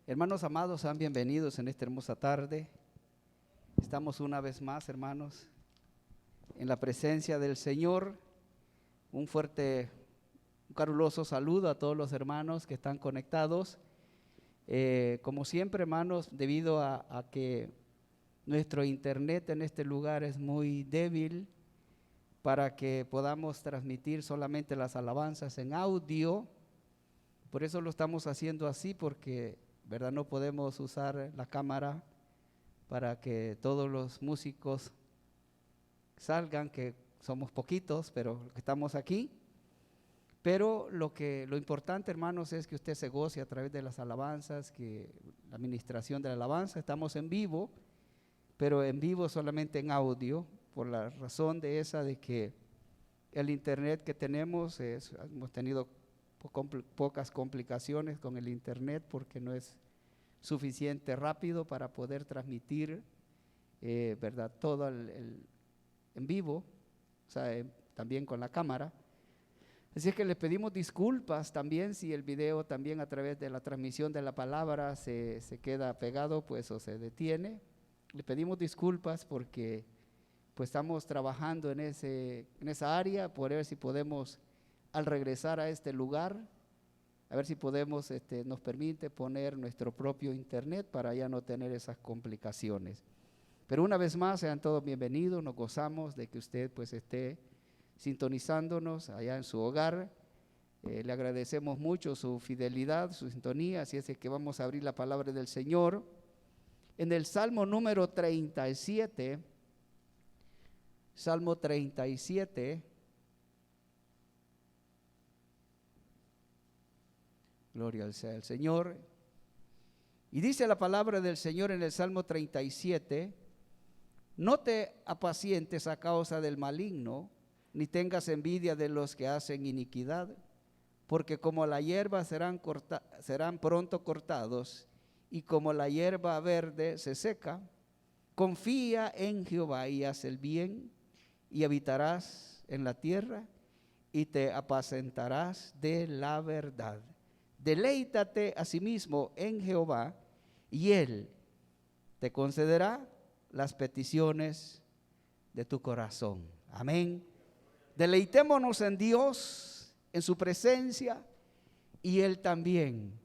Hermanos amados, sean bienvenidos en esta hermosa tarde. Estamos una vez más, hermanos, en la presencia del Señor. Un caluroso saludo a todos los hermanos que están conectados. Como siempre, hermanos, debido a que nuestro internet en este lugar es muy débil para que podamos transmitir solamente las alabanzas en audio. Por eso lo estamos haciendo así, porque ¿verdad? No podemos usar la cámara para que todos los músicos salgan, que somos poquitos, pero estamos aquí. Pero lo importante, hermanos, es que usted se goce a través de las alabanzas, que la administración de la alabanza. Estamos en vivo, pero en vivo solamente en audio, por la razón de que el internet que tenemos, hemos tenido pocas complicaciones con el internet porque no es suficiente rápido para poder transmitir ¿verdad? Todo en vivo, o sea, también con la cámara. Así es que les pedimos disculpas también si el video también a través de la transmisión de la palabra se queda pegado pues o se detiene. Le pedimos disculpas porque pues estamos trabajando en esa área, por ver si podemos al regresar a este lugar, a ver si podemos, nos permite poner nuestro propio internet para ya no tener esas complicaciones. Pero una vez más, sean todos bienvenidos, nos gozamos de que usted pues esté sintonizándonos allá en su hogar. Le agradecemos mucho su fidelidad, su sintonía, así es que vamos a abrir la palabra del Señor. En el Salmo número 37, Salmo 37, gloria sea el Señor. Y dice la palabra del Señor en el Salmo 37, no te apacientes a causa del maligno, ni tengas envidia de los que hacen iniquidad, porque como la hierba serán pronto cortados, y como la hierba verde se seca. Confía en Jehová y haz el bien, y habitarás en la tierra, y te apacentarás de la verdad. Deleítate asimismo en Jehová, y Él te concederá las peticiones de tu corazón. Amén. Deleitémonos en Dios, en su presencia, y Él también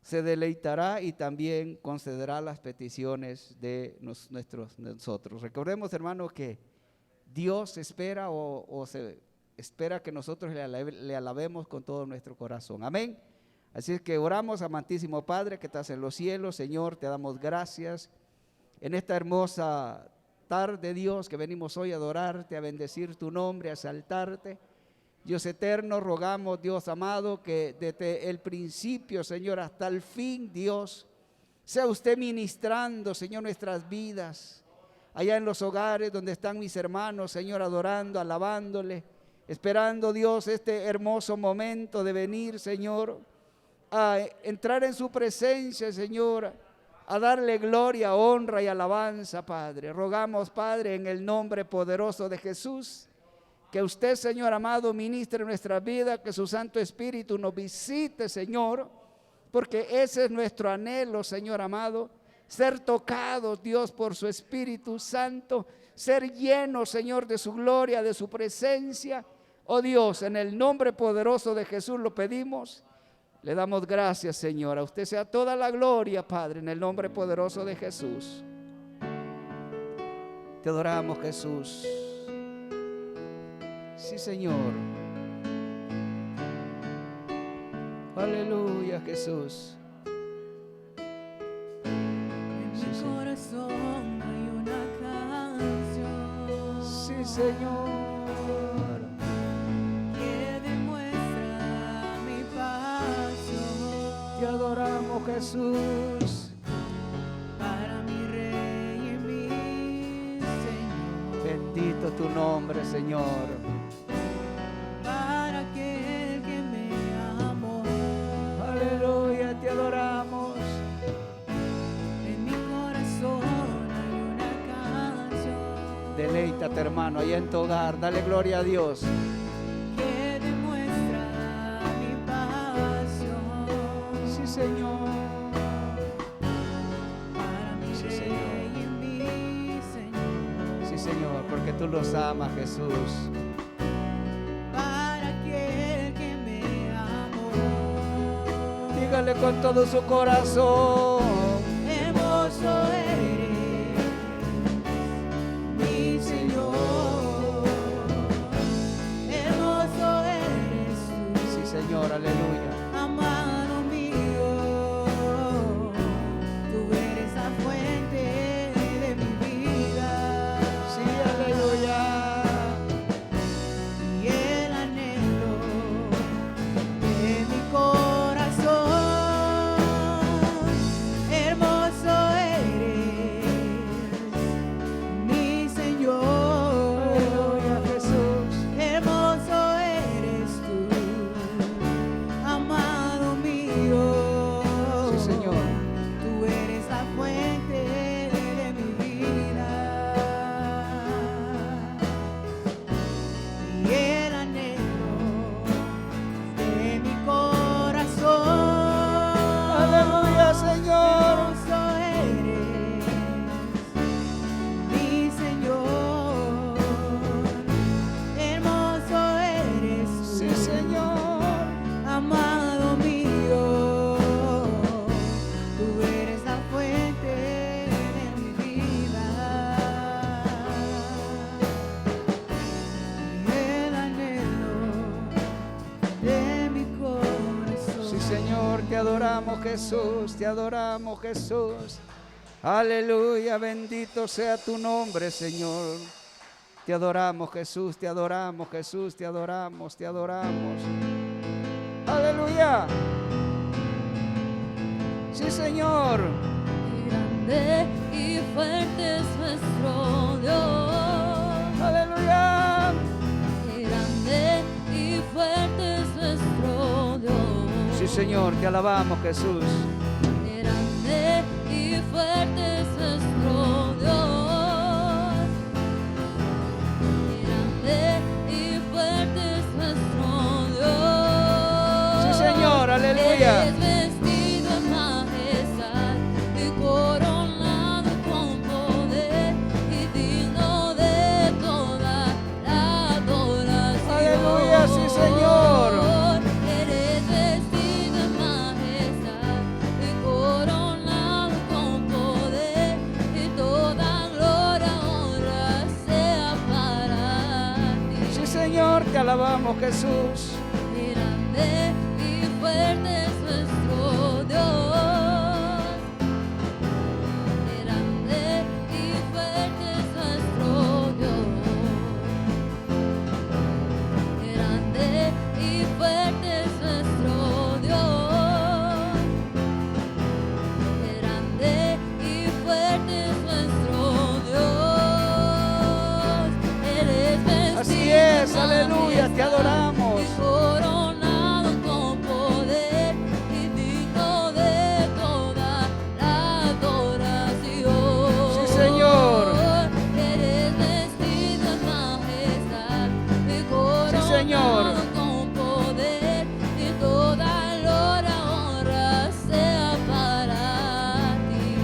se deleitará y también concederá las peticiones de nosotros. Recordemos, hermanos, que Dios espera o se espera que nosotros le alabemos con todo nuestro corazón. Amén. Así es que oramos, amantísimo Padre que estás en los cielos. Señor, te damos gracias en esta hermosa tarde, Dios, que venimos hoy a adorarte, a bendecir tu nombre, a exaltarte. Dios eterno, rogamos, Dios amado, que desde el principio, Señor, hasta el fin, Dios, sea usted ministrando, Señor, nuestras vidas, allá en los hogares donde están mis hermanos, Señor, adorando, alabándole, esperando, Dios, este hermoso momento de venir, Señor, a entrar en su presencia, Señor, a darle gloria, honra y alabanza, Padre. Rogamos, Padre, en el nombre poderoso de Jesús, que usted, Señor amado, ministre nuestra vida, que su Santo Espíritu nos visite, Señor, porque ese es nuestro anhelo, Señor amado, ser tocados, Dios, por su Espíritu Santo, ser llenos, Señor, de su gloria, de su presencia. Oh Dios, en el nombre poderoso de Jesús lo pedimos. Le damos gracias, Señor. A usted sea toda la gloria, Padre, en el nombre poderoso de Jesús. Te adoramos, Jesús. Sí, Señor. Aleluya, Jesús. En mi corazón hay una canción. Sí, Señor. Te adoramos, Jesús. Para mi Rey y mi Señor. Bendito tu nombre, Señor. Para aquel que me amó. Aleluya, te adoramos. En mi corazón hay una canción. Deleítate, hermano, allá en tu hogar. Dale gloria a Dios. Que demuestra mi pasión. Sí, Señor. Señor, porque tú los amas, Jesús. para aquel que me amó. Dígale con todo su corazón. Hermoso eres, mi Señor. Hermoso eres tú, Sí, Señor, aleluya. amado mío. Tú eres la fuente de mi vida. Sí, aleluya. Y el anhelo de mi corazón. Hermoso eres, mi Señor. Aleluya, Jesús. Hermoso eres tú, amado mío. Sí, Señor. Tú eres la fuente de mi vida. Y el anhelo de mi corazón. Aleluya, Señor. Hermoso eres, mi Señor. Hermoso eres tú, Sí, Señor. amado mío. Tú eres la fuente de mi vida. Y el anhelo de mi corazón. Sí, Señor, te adoramos, Jesús, te adoramos, Jesús. Aleluya, bendito sea tu nombre, Señor. Te adoramos, Jesús, te adoramos, Jesús, te adoramos, te adoramos. Aleluya. Sí, Señor. Grande y fuerte es nuestro Dios. Aleluya. Grande y fuerte es nuestro Dios. Sí, Señor, te alabamos, Jesús. Grande y fuerte es nuestro Dios. Grande y fuerte es nuestro Dios. Sí, Señor, aleluya. Eres vestido en majestad y coronado con poder y digno de toda la adoración. Aleluya, sí, Señor. Eres vestido en majestad y coronado con poder y toda gloria, honra sea para ti. Sí, Señor, te alabamos, Jesús. Grande y fuerte es nuestro Dios. Grande y fuerte es nuestro Dios. Grande y fuerte es nuestro Dios. Grande y fuerte es nuestro Dios. Eres vestido Así es, en aleluya, te majestad adoramos. y coronado con poder y digno de toda la adoración. Sí, Señor. Eres vestido en majestad y coronado Señor. con poder y toda gloria, honra sea para ti.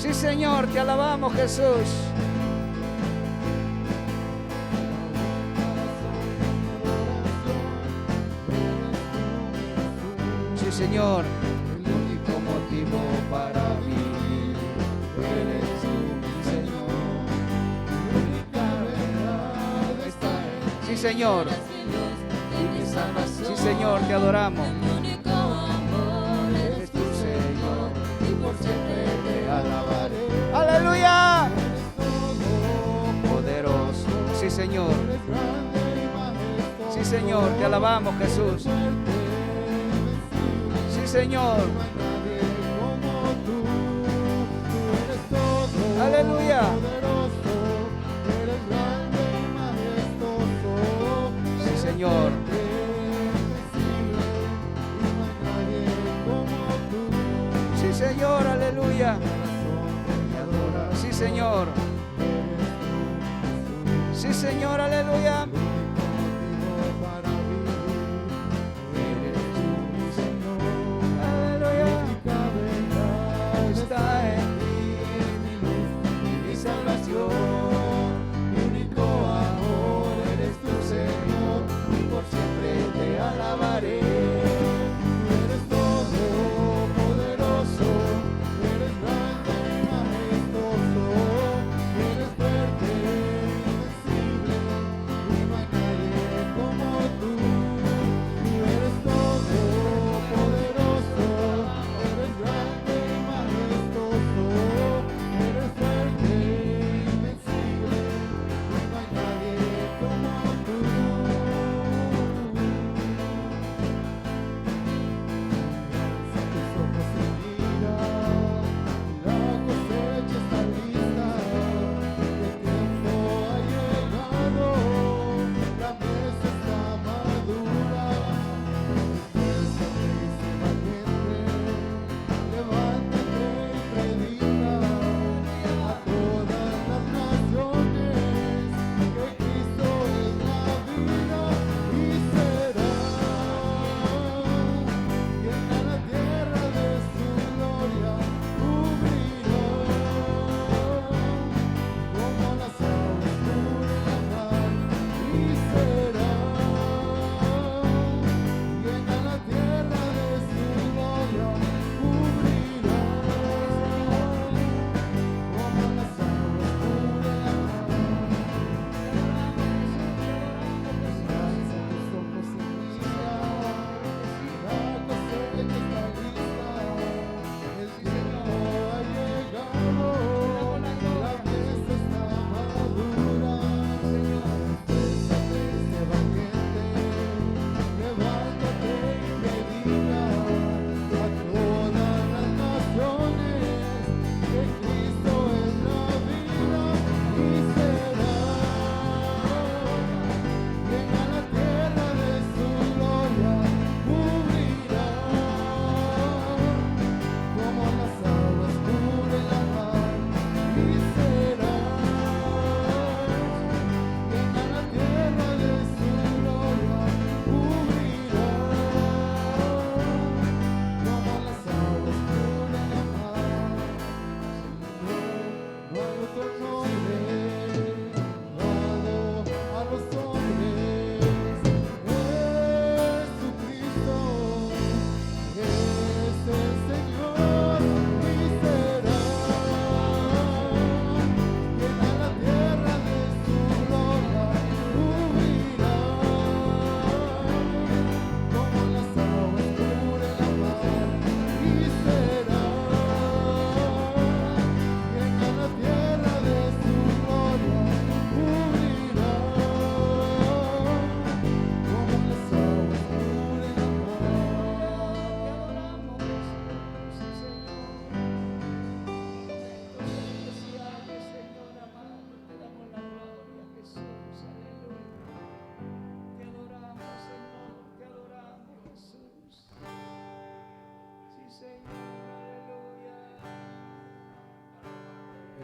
Sí, Señor, te alabamos, Jesús. Sí, Señor. El único motivo para vivir eres tú, mi Señor. La única verdad está en ti. Sí, Señor. Y mi salvación. Sí, Señor, te adoramos. Mi único amor Eres es tu Señor y por siempre te alabaré. ¡Aleluya! Poderoso. Sí, Señor. Sí, Señor, te alabamos, Jesús. Sí, Señor. Aleluya. Sí, Señor. Sí, Señor, aleluya. Sí, Señor. Sí, Señor, aleluya. Aleluya. Está en ti mi luz y mi salvación.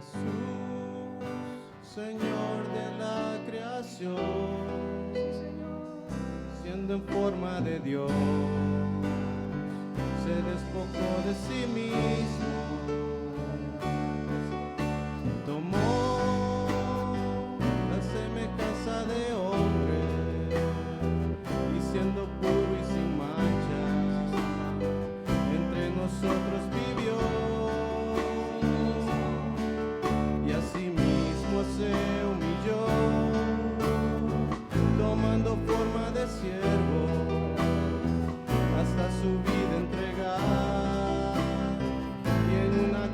Jesús, Señor de la creación, siendo en forma de Dios, se despojó de sí mismo, tomó la semejanza de hombre y siendo puro y sin mancha, entre nosotros vivió. Se humilló, tomando forma de siervo, hasta su vida entregar, y en una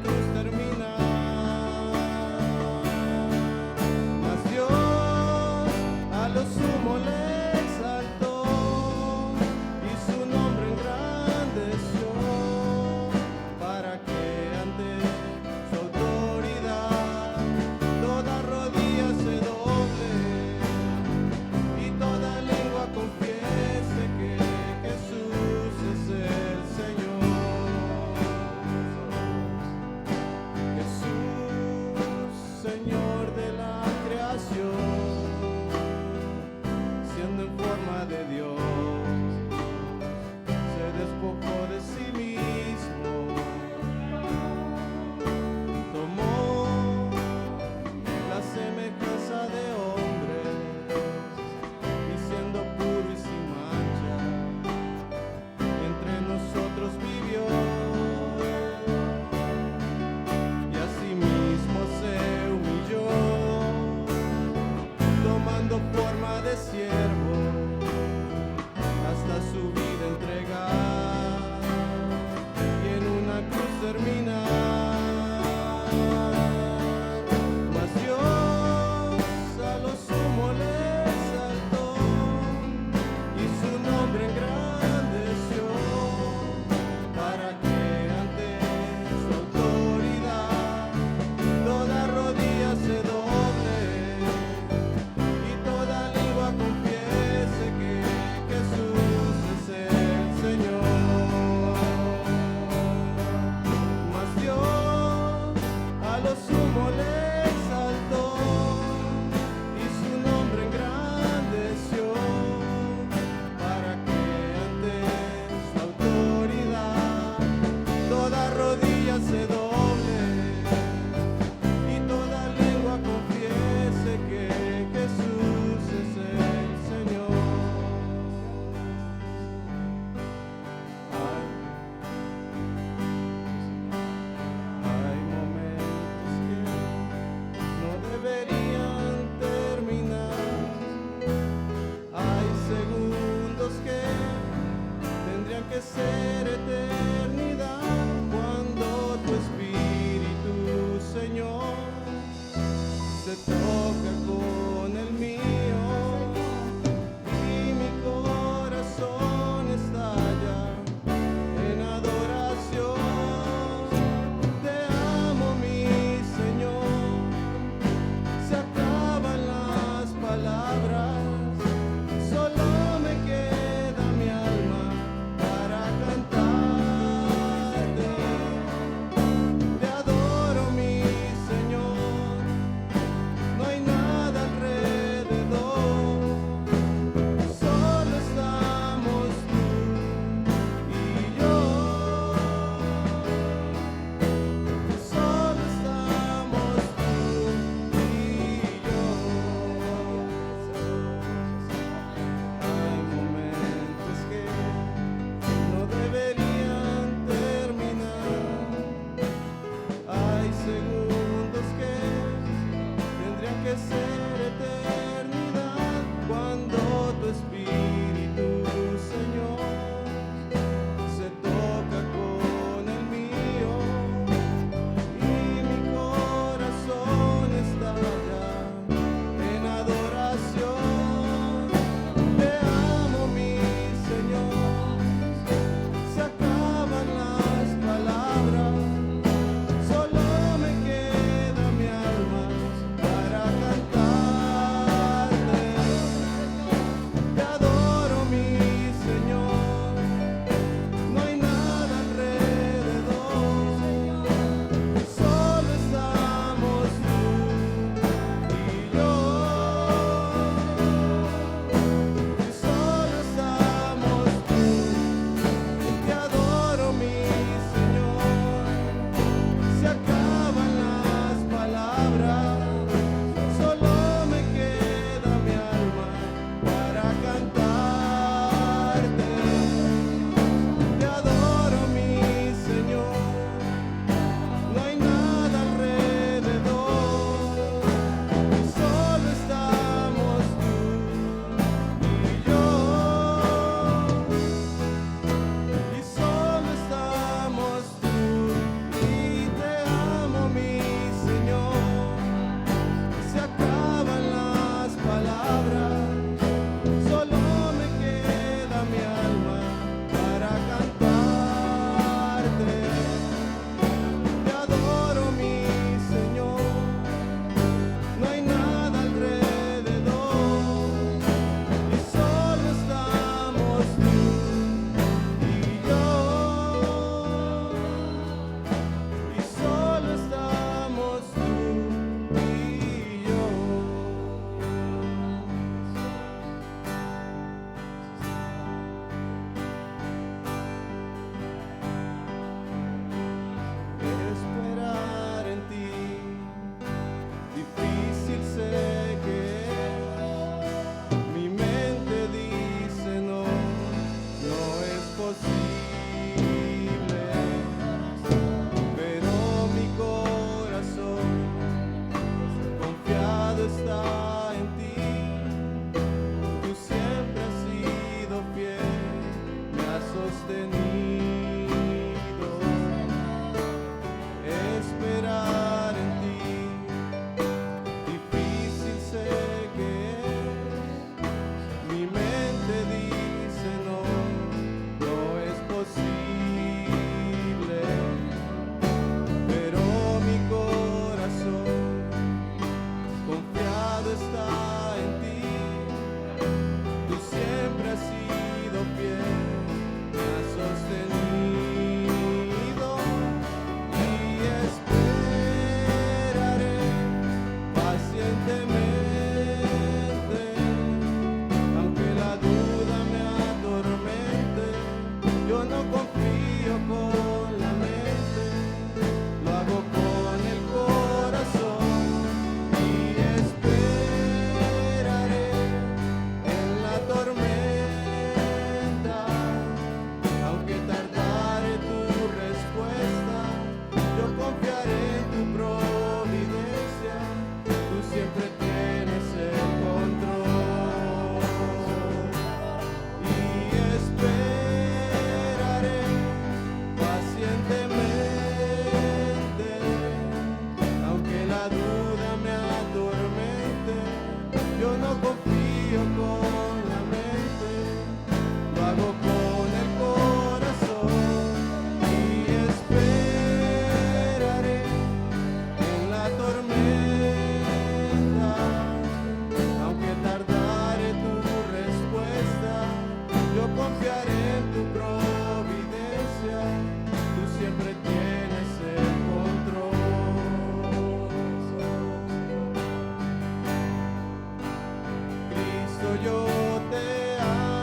yo te amo.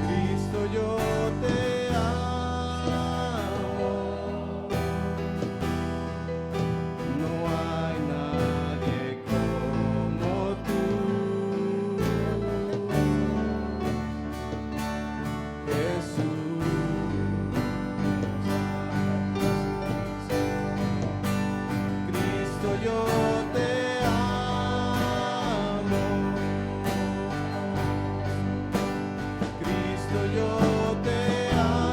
Cristo, yo te amo. No hay nadie como tú, Jesús. Cristo, yo te amo. Cristo, yo te amo.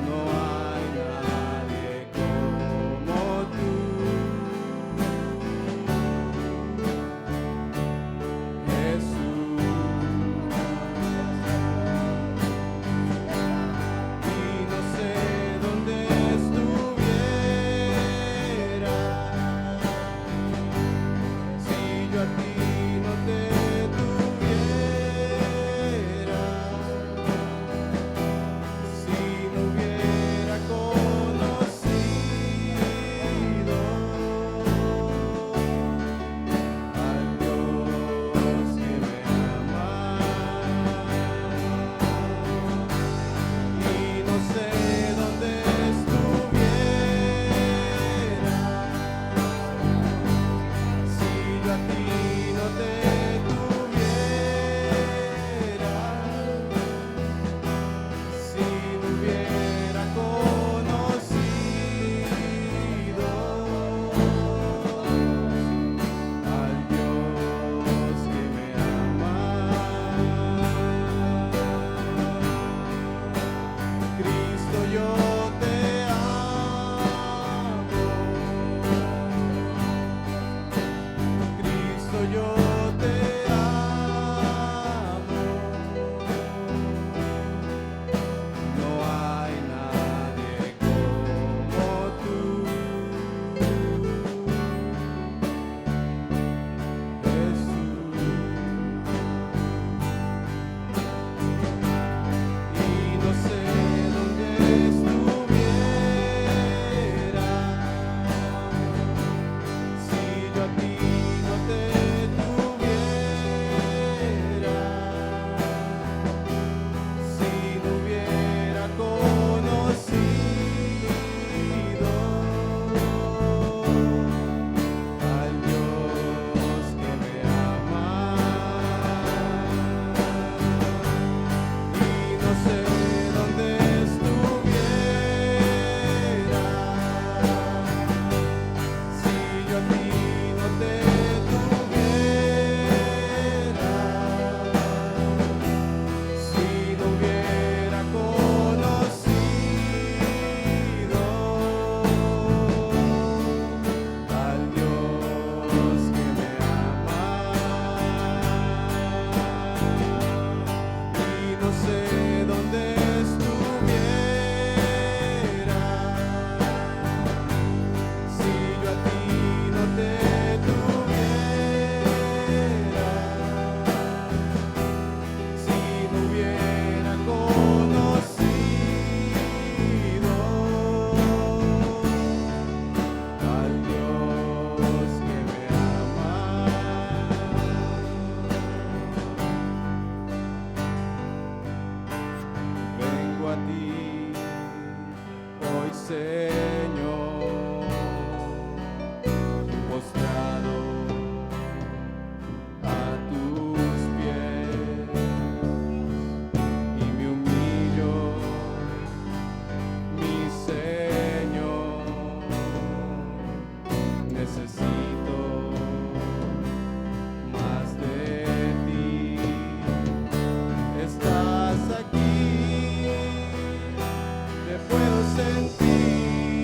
No hay nadie como tú, Jesús. Y no sé dónde estuviera si yo a ti no te tuviera, si no hubiera conocido al Dios que me ama. Y no sé dónde estuviera si yo a ti no te tuviera, si no hubiera conocido al Dios que me ama. Cristo, yo te amo. Cristo, yo te amo. No hay nadie como tú, Jesús. Y no sé dónde estuviera si yo a ti no te tuviera, si no hubiera conocido al Dios que me ama. Y no sé dónde estuviera si yo a ti no te tuviera, si no hubiera conocido al Dios que me ama. Y no sé dónde estuviera si yo a ti no te tuviera, si no hubiera conocido al Dios que me ama. Vengo a ti hoy, Señor, postrado a tus pies, y me humillo, mi Señor. Necesito más de ti. Estás aquí, te puedo sentir.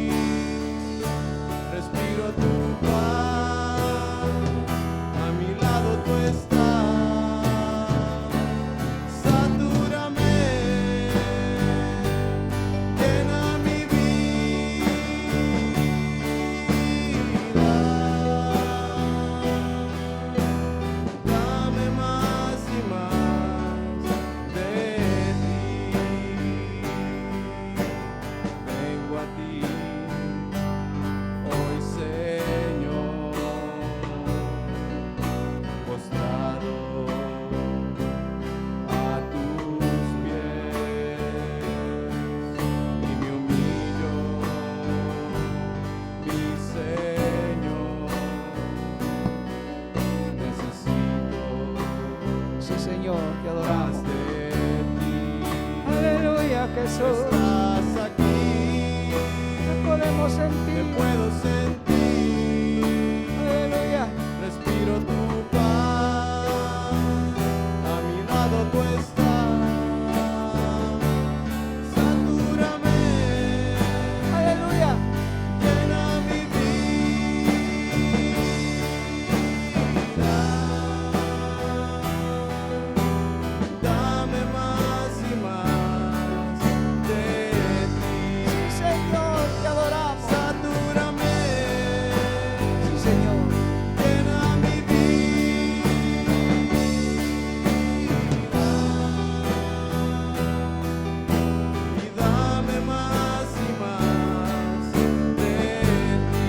podemos te sentir. puedo sentir. Aleluya. Respiro tu paz, a mi lado tú estás. Satúrame, Aleluya. llena mi vida. Dame más y más de ti. Sí, Señor, te adoramos. Satúrame, Sí, Señor. llena mi vida. Y dame más y más de ti.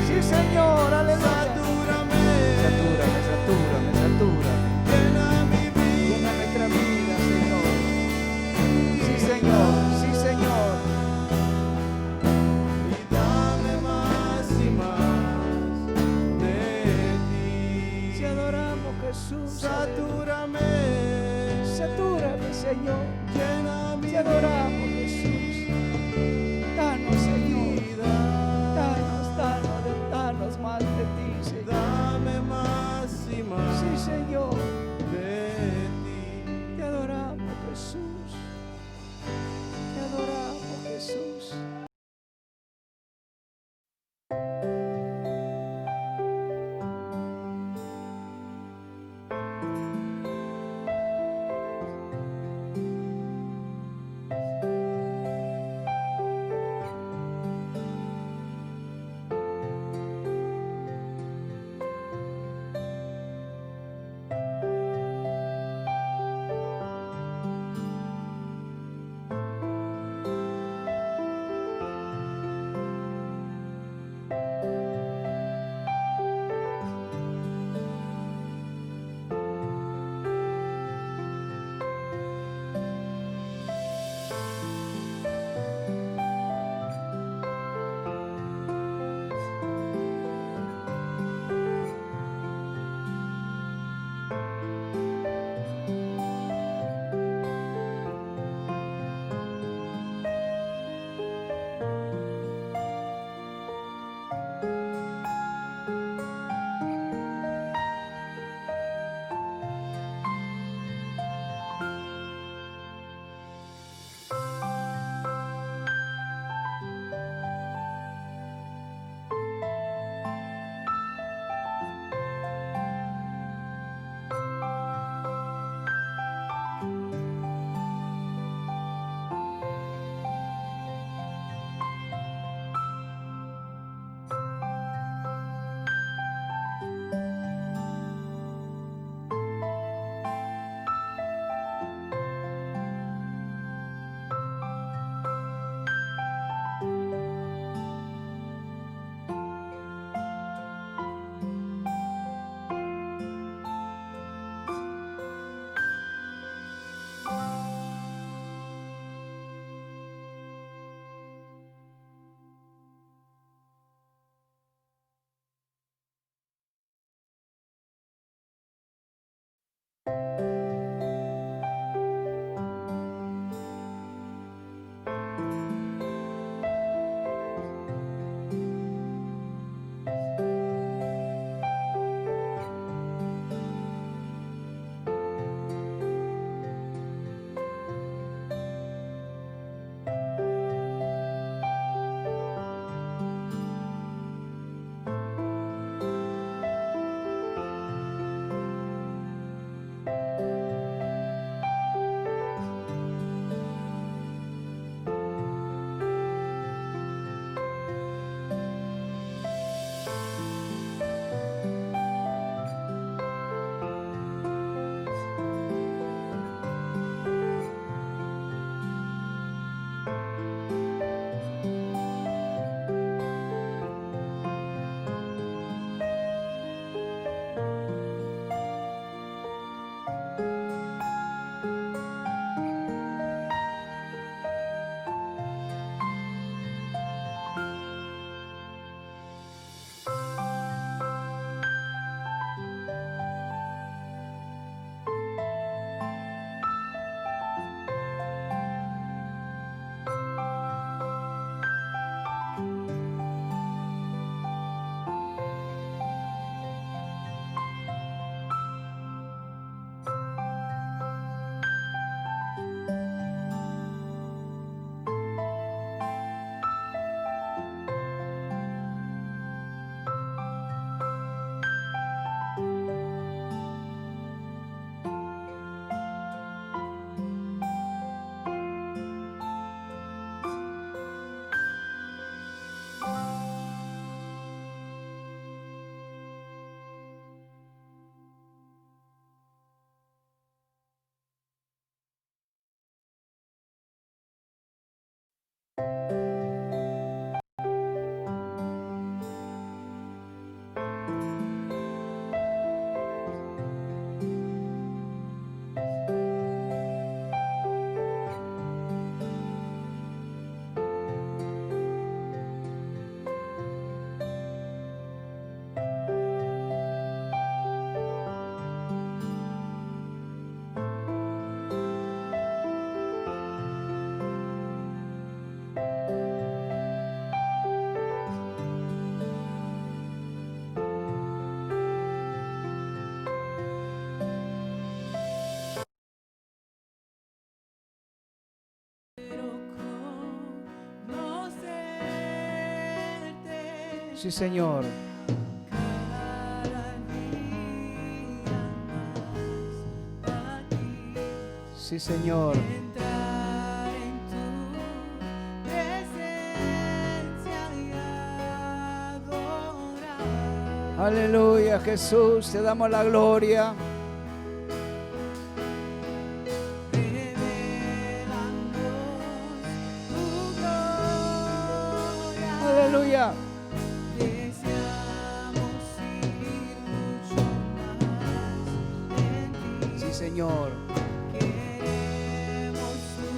Sí, Señor, aleluya. Satúrame, Satúrame, satúrame, satúrame. llena mi Llena vida. nuestra vida, Señor. Sí, Señor, sí, Señor. Y dame más y más de ti. Te adoramos, Jesús. Satúrame, Satúrame, Señor. llena mi Te adoramos, Jesús. Danos, Señor. vida. Danos más de ti, Señor. Dame más y más Sí, Señor. de ti. Te adoramos, Jesús. Te adoramos, Jesús. Sí, Señor. Cada día más a ti. Sí, Señor. Entrar en tu presencia y adorar. Aleluya, Jesús, te damos la gloria. Revelándonos tu gloria. Aleluya. Deseamos ir mucho más en ti. Sí, Señor. Queremos tu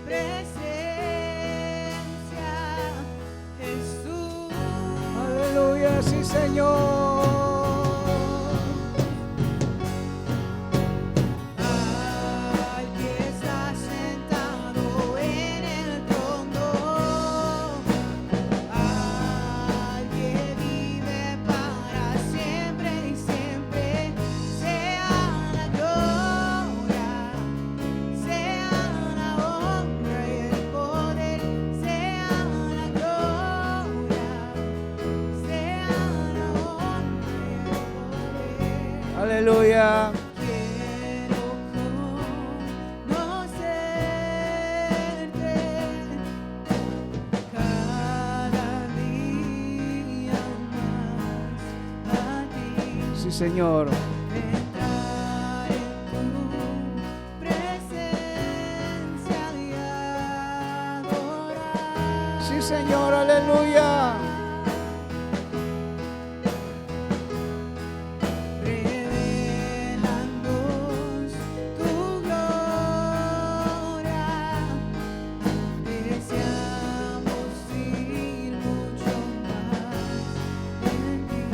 presencia, Jesús. Aleluya, sí, Señor. Al que está sentado en el trono, al que vive para siempre y siempre, sea la gloria, sea la honra y el poder, sea la gloria, sea la honra y el poder. Aleluya. Quiero conocerte cada día más a ti. Sí, Señor. Entrar en tu presencia y adorar. Sí, Señor. Aleluya. Revelándonos tu gloria, deseamos ir mucho más en ti.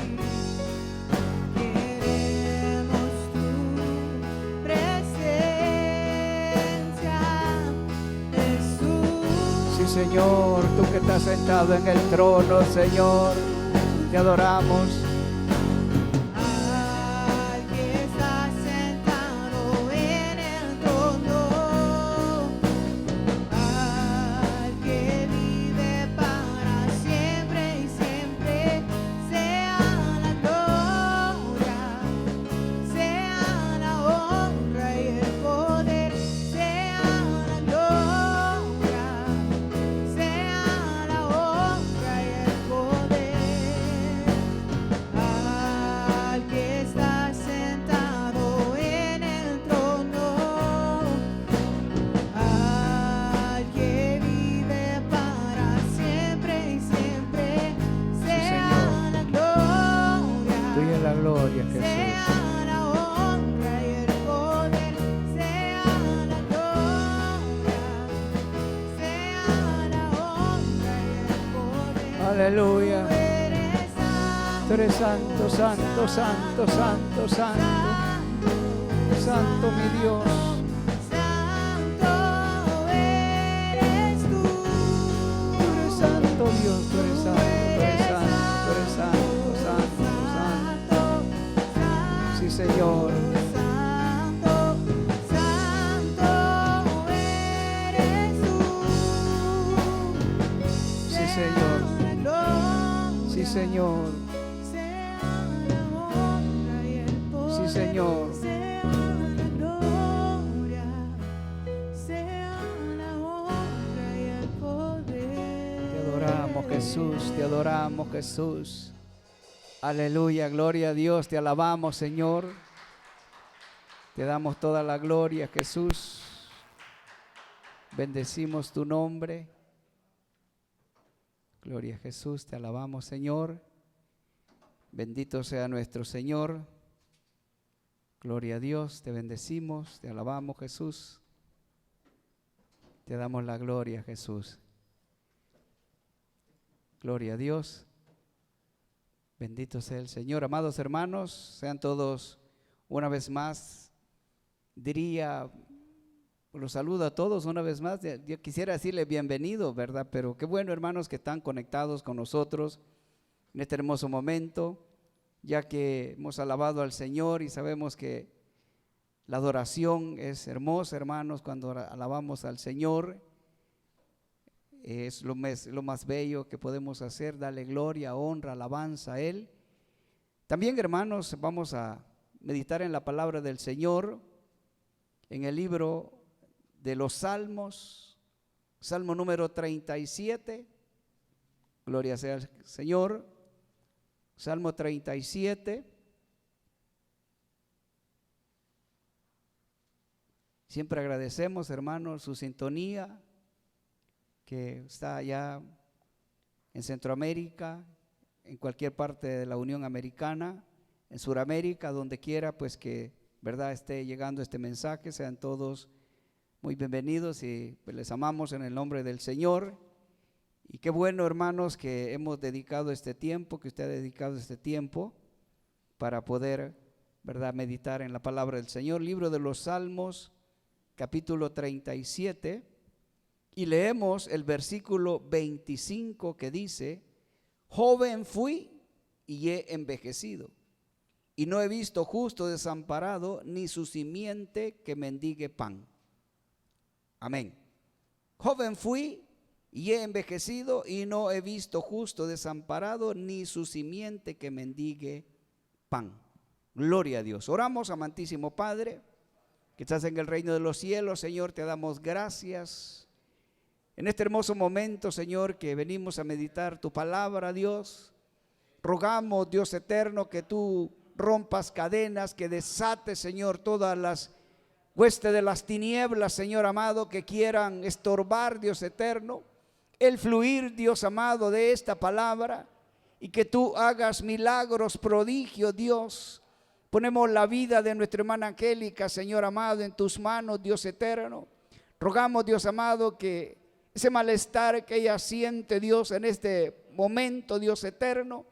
Queremos tu presencia, Jesús. Sí, Señor. Tú que estás sentado en el trono, Señor. Te adoramos. Al que está sentado en el trono, al que vive para siempre y siempre, sea la gloria, sea la honra y el poder, sea la gloria, sea la honra y el poder. Al que está sentado en el trono, al que vive para siempre y siempre, sea la Tuya es la gloria, Jesús. sea la honra y el poder, sea la gloria, sea la honra y el poder. Aleluya. Tú eres Tú eres santo, santo, santo, santo, santo. Santo, mi Dios. Santo eres tú. Tú eres santo, Dios. Tú eres santo, tú eres santo, tú eres santo, santo, santo. Sí, Señor. Santo, santo eres tú. Sí, Señor. Sí, Señor. Sí, Señor. Te adoramos, Jesús. Te adoramos, Jesús. Aleluya. Gloria a Dios. Te alabamos, Señor. Te damos toda la gloria, Jesús. Bendecimos tu nombre. Gloria a Jesús. Te alabamos, Señor. Bendito sea nuestro Señor. Gloria a Dios. Te bendecimos. Te alabamos, Jesús. Te damos la gloria, Jesús. Gloria a Dios. Bendito sea el Señor. Amados hermanos, sean todos una vez más, diría, los saludo a todos una vez más. Yo quisiera decirles bienvenido, ¿verdad? Pero qué bueno, hermanos, que están conectados con nosotros en este hermoso momento, ya que hemos alabado al Señor y sabemos que la adoración es hermosa, hermanos, cuando alabamos al Señor. Es lo más bello que podemos hacer, darle gloria, honra, alabanza a Él. También, hermanos, vamos a meditar en la palabra del Señor, en el libro de los Salmos, Salmo número 37, gloria sea al Señor, Salmo 37. Siempre agradecemos, hermanos, su sintonía, que está allá en Centroamérica, en cualquier parte de la Unión Americana, en Sudamérica, donde quiera, pues que, verdad, esté llegando este mensaje. Sean todos muy bienvenidos y pues les amamos en el nombre del Señor. Y qué bueno, hermanos, que hemos dedicado este tiempo, que usted ha dedicado este tiempo para poder, verdad, meditar en la palabra del Señor. Libro de los Salmos, capítulo 37, y leemos el versículo 25 que dice: joven fui y he envejecido, y no he visto justo desamparado, ni su simiente que mendigue pan. Amén. Joven fui y he envejecido, y no he visto justo desamparado, ni su simiente que mendigue pan. Gloria a Dios. Oramos, amantísimo Padre, que estás en el reino de los cielos. Señor, te damos gracias en este hermoso momento, Señor, que venimos a meditar tu palabra, Dios. Rogamos, Dios eterno, que tú rompas cadenas, que desates, Señor, todas las huestes de las tinieblas, Señor amado, que quieran estorbar, Dios eterno, el fluir, Dios amado, de esta palabra, y que tú hagas milagros, prodigios, Dios. Ponemos la vida de nuestra hermana Angélica, Señor amado, en tus manos, Dios eterno. Rogamos, Dios amado, que ese malestar que ella siente, Dios, en este momento, Dios eterno,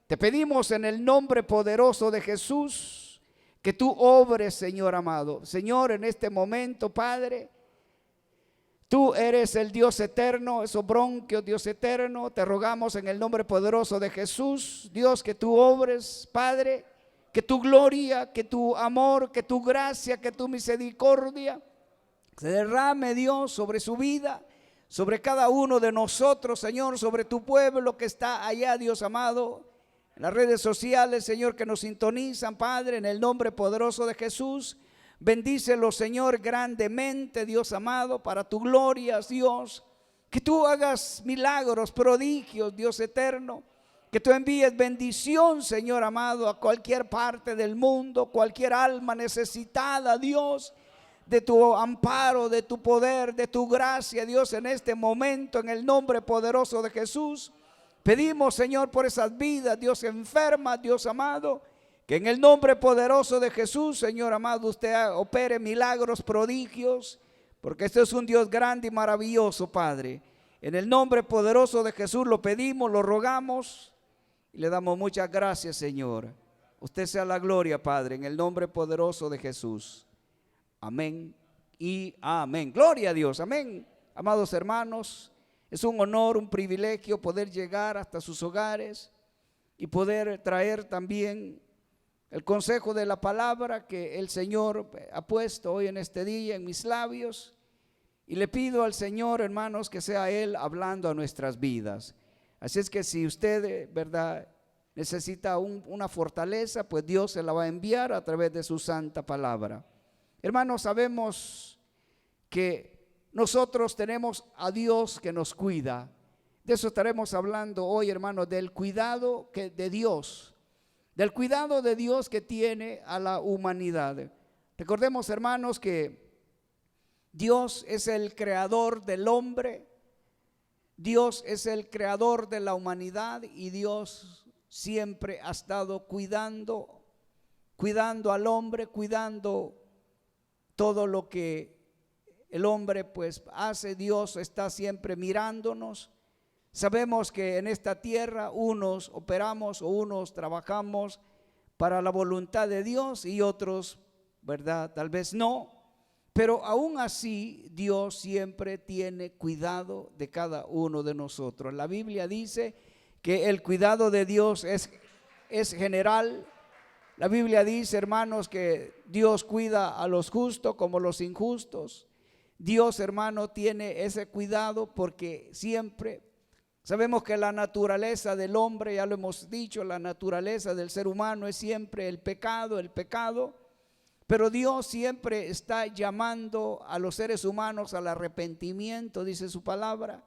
te pedimos en el nombre poderoso de Jesús, que tú obres, Señor amado. Señor, en este momento, Padre, tú eres el Dios eterno, esos bronquios, Dios eterno, te rogamos en el nombre poderoso de Jesús, Dios, que tú obres, Padre, que tu gloria, que tu amor, que tu gracia, que tu misericordia se derrame, Dios, sobre su vida, sobre cada uno de nosotros, Señor, sobre tu pueblo que está allá, Dios amado, en las redes sociales, Señor, que nos sintonizan, Padre, en el nombre poderoso de Jesús. Bendícelo, Señor, grandemente, Dios amado, para tu gloria, Dios. Que tú hagas milagros, prodigios, Dios eterno. Que tú envíes bendición, Señor amado, a cualquier parte del mundo, cualquier alma necesitada, Dios, de tu amparo, de tu poder, de tu gracia, Dios, en este momento, en el nombre poderoso de Jesús. Pedimos, Señor, por esas vidas, Dios, enfermas, Dios amado, que en el nombre poderoso de Jesús, Señor amado, usted opere milagros, prodigios, porque este es un Dios grande y maravilloso, Padre. En el nombre poderoso de Jesús lo pedimos, lo rogamos y le damos muchas gracias, Señor. Usted sea la gloria, Padre, en el nombre poderoso de Jesús. Amén y amén. Gloria a Dios, amén. Amados hermanos, es un honor, un privilegio poder llegar hasta sus hogares y poder traer también el consejo de la palabra que el Señor ha puesto hoy en este día en mis labios. Y le pido al Señor, hermanos, que sea Él hablando a nuestras vidas. Así es que si usted, verdad, necesita una fortaleza, pues Dios se la va a enviar a través de su santa palabra. Hermanos, sabemos que nosotros tenemos a Dios que nos cuida. De eso estaremos hablando hoy, hermanos, del cuidado de Dios, del cuidado de Dios que tiene a la humanidad. Recordemos, hermanos, que Dios es el creador del hombre, Dios es el creador de la humanidad, y Dios siempre ha estado cuidando al hombre, cuidando todo lo que el hombre pues hace. Dios está siempre mirándonos. Sabemos que en esta tierra unos operamos o unos trabajamos para la voluntad de Dios y otros, ¿verdad? Tal vez no, pero aún así Dios siempre tiene cuidado de cada uno de nosotros. La Biblia dice que el cuidado de Dios es general. La Biblia dice, hermanos, que Dios cuida a los justos como los injustos. Dios, hermano, tiene ese cuidado porque siempre sabemos que la naturaleza del hombre, ya lo hemos dicho, la naturaleza del ser humano es siempre el pecado, pero Dios siempre está llamando a los seres humanos al arrepentimiento, dice su palabra.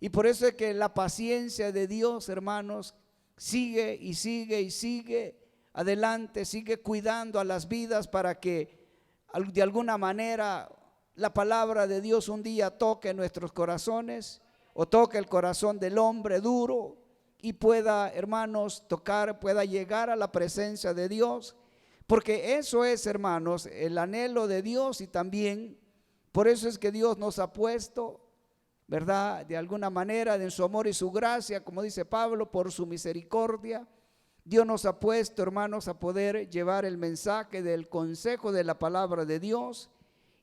Y por eso es que la paciencia de Dios, hermanos, sigue y sigue y sigue adelante, sigue cuidando a las vidas para que de alguna manera la palabra de Dios un día toque nuestros corazones o toque el corazón del hombre duro y pueda, hermanos, pueda llegar a la presencia de Dios. Porque eso es, hermanos, el anhelo de Dios y también por eso es que Dios nos ha puesto, ¿verdad? De alguna manera, en su amor y su gracia, como dice Pablo, por su misericordia. Dios nos ha puesto, hermanos, a poder llevar el mensaje del consejo de la palabra de Dios.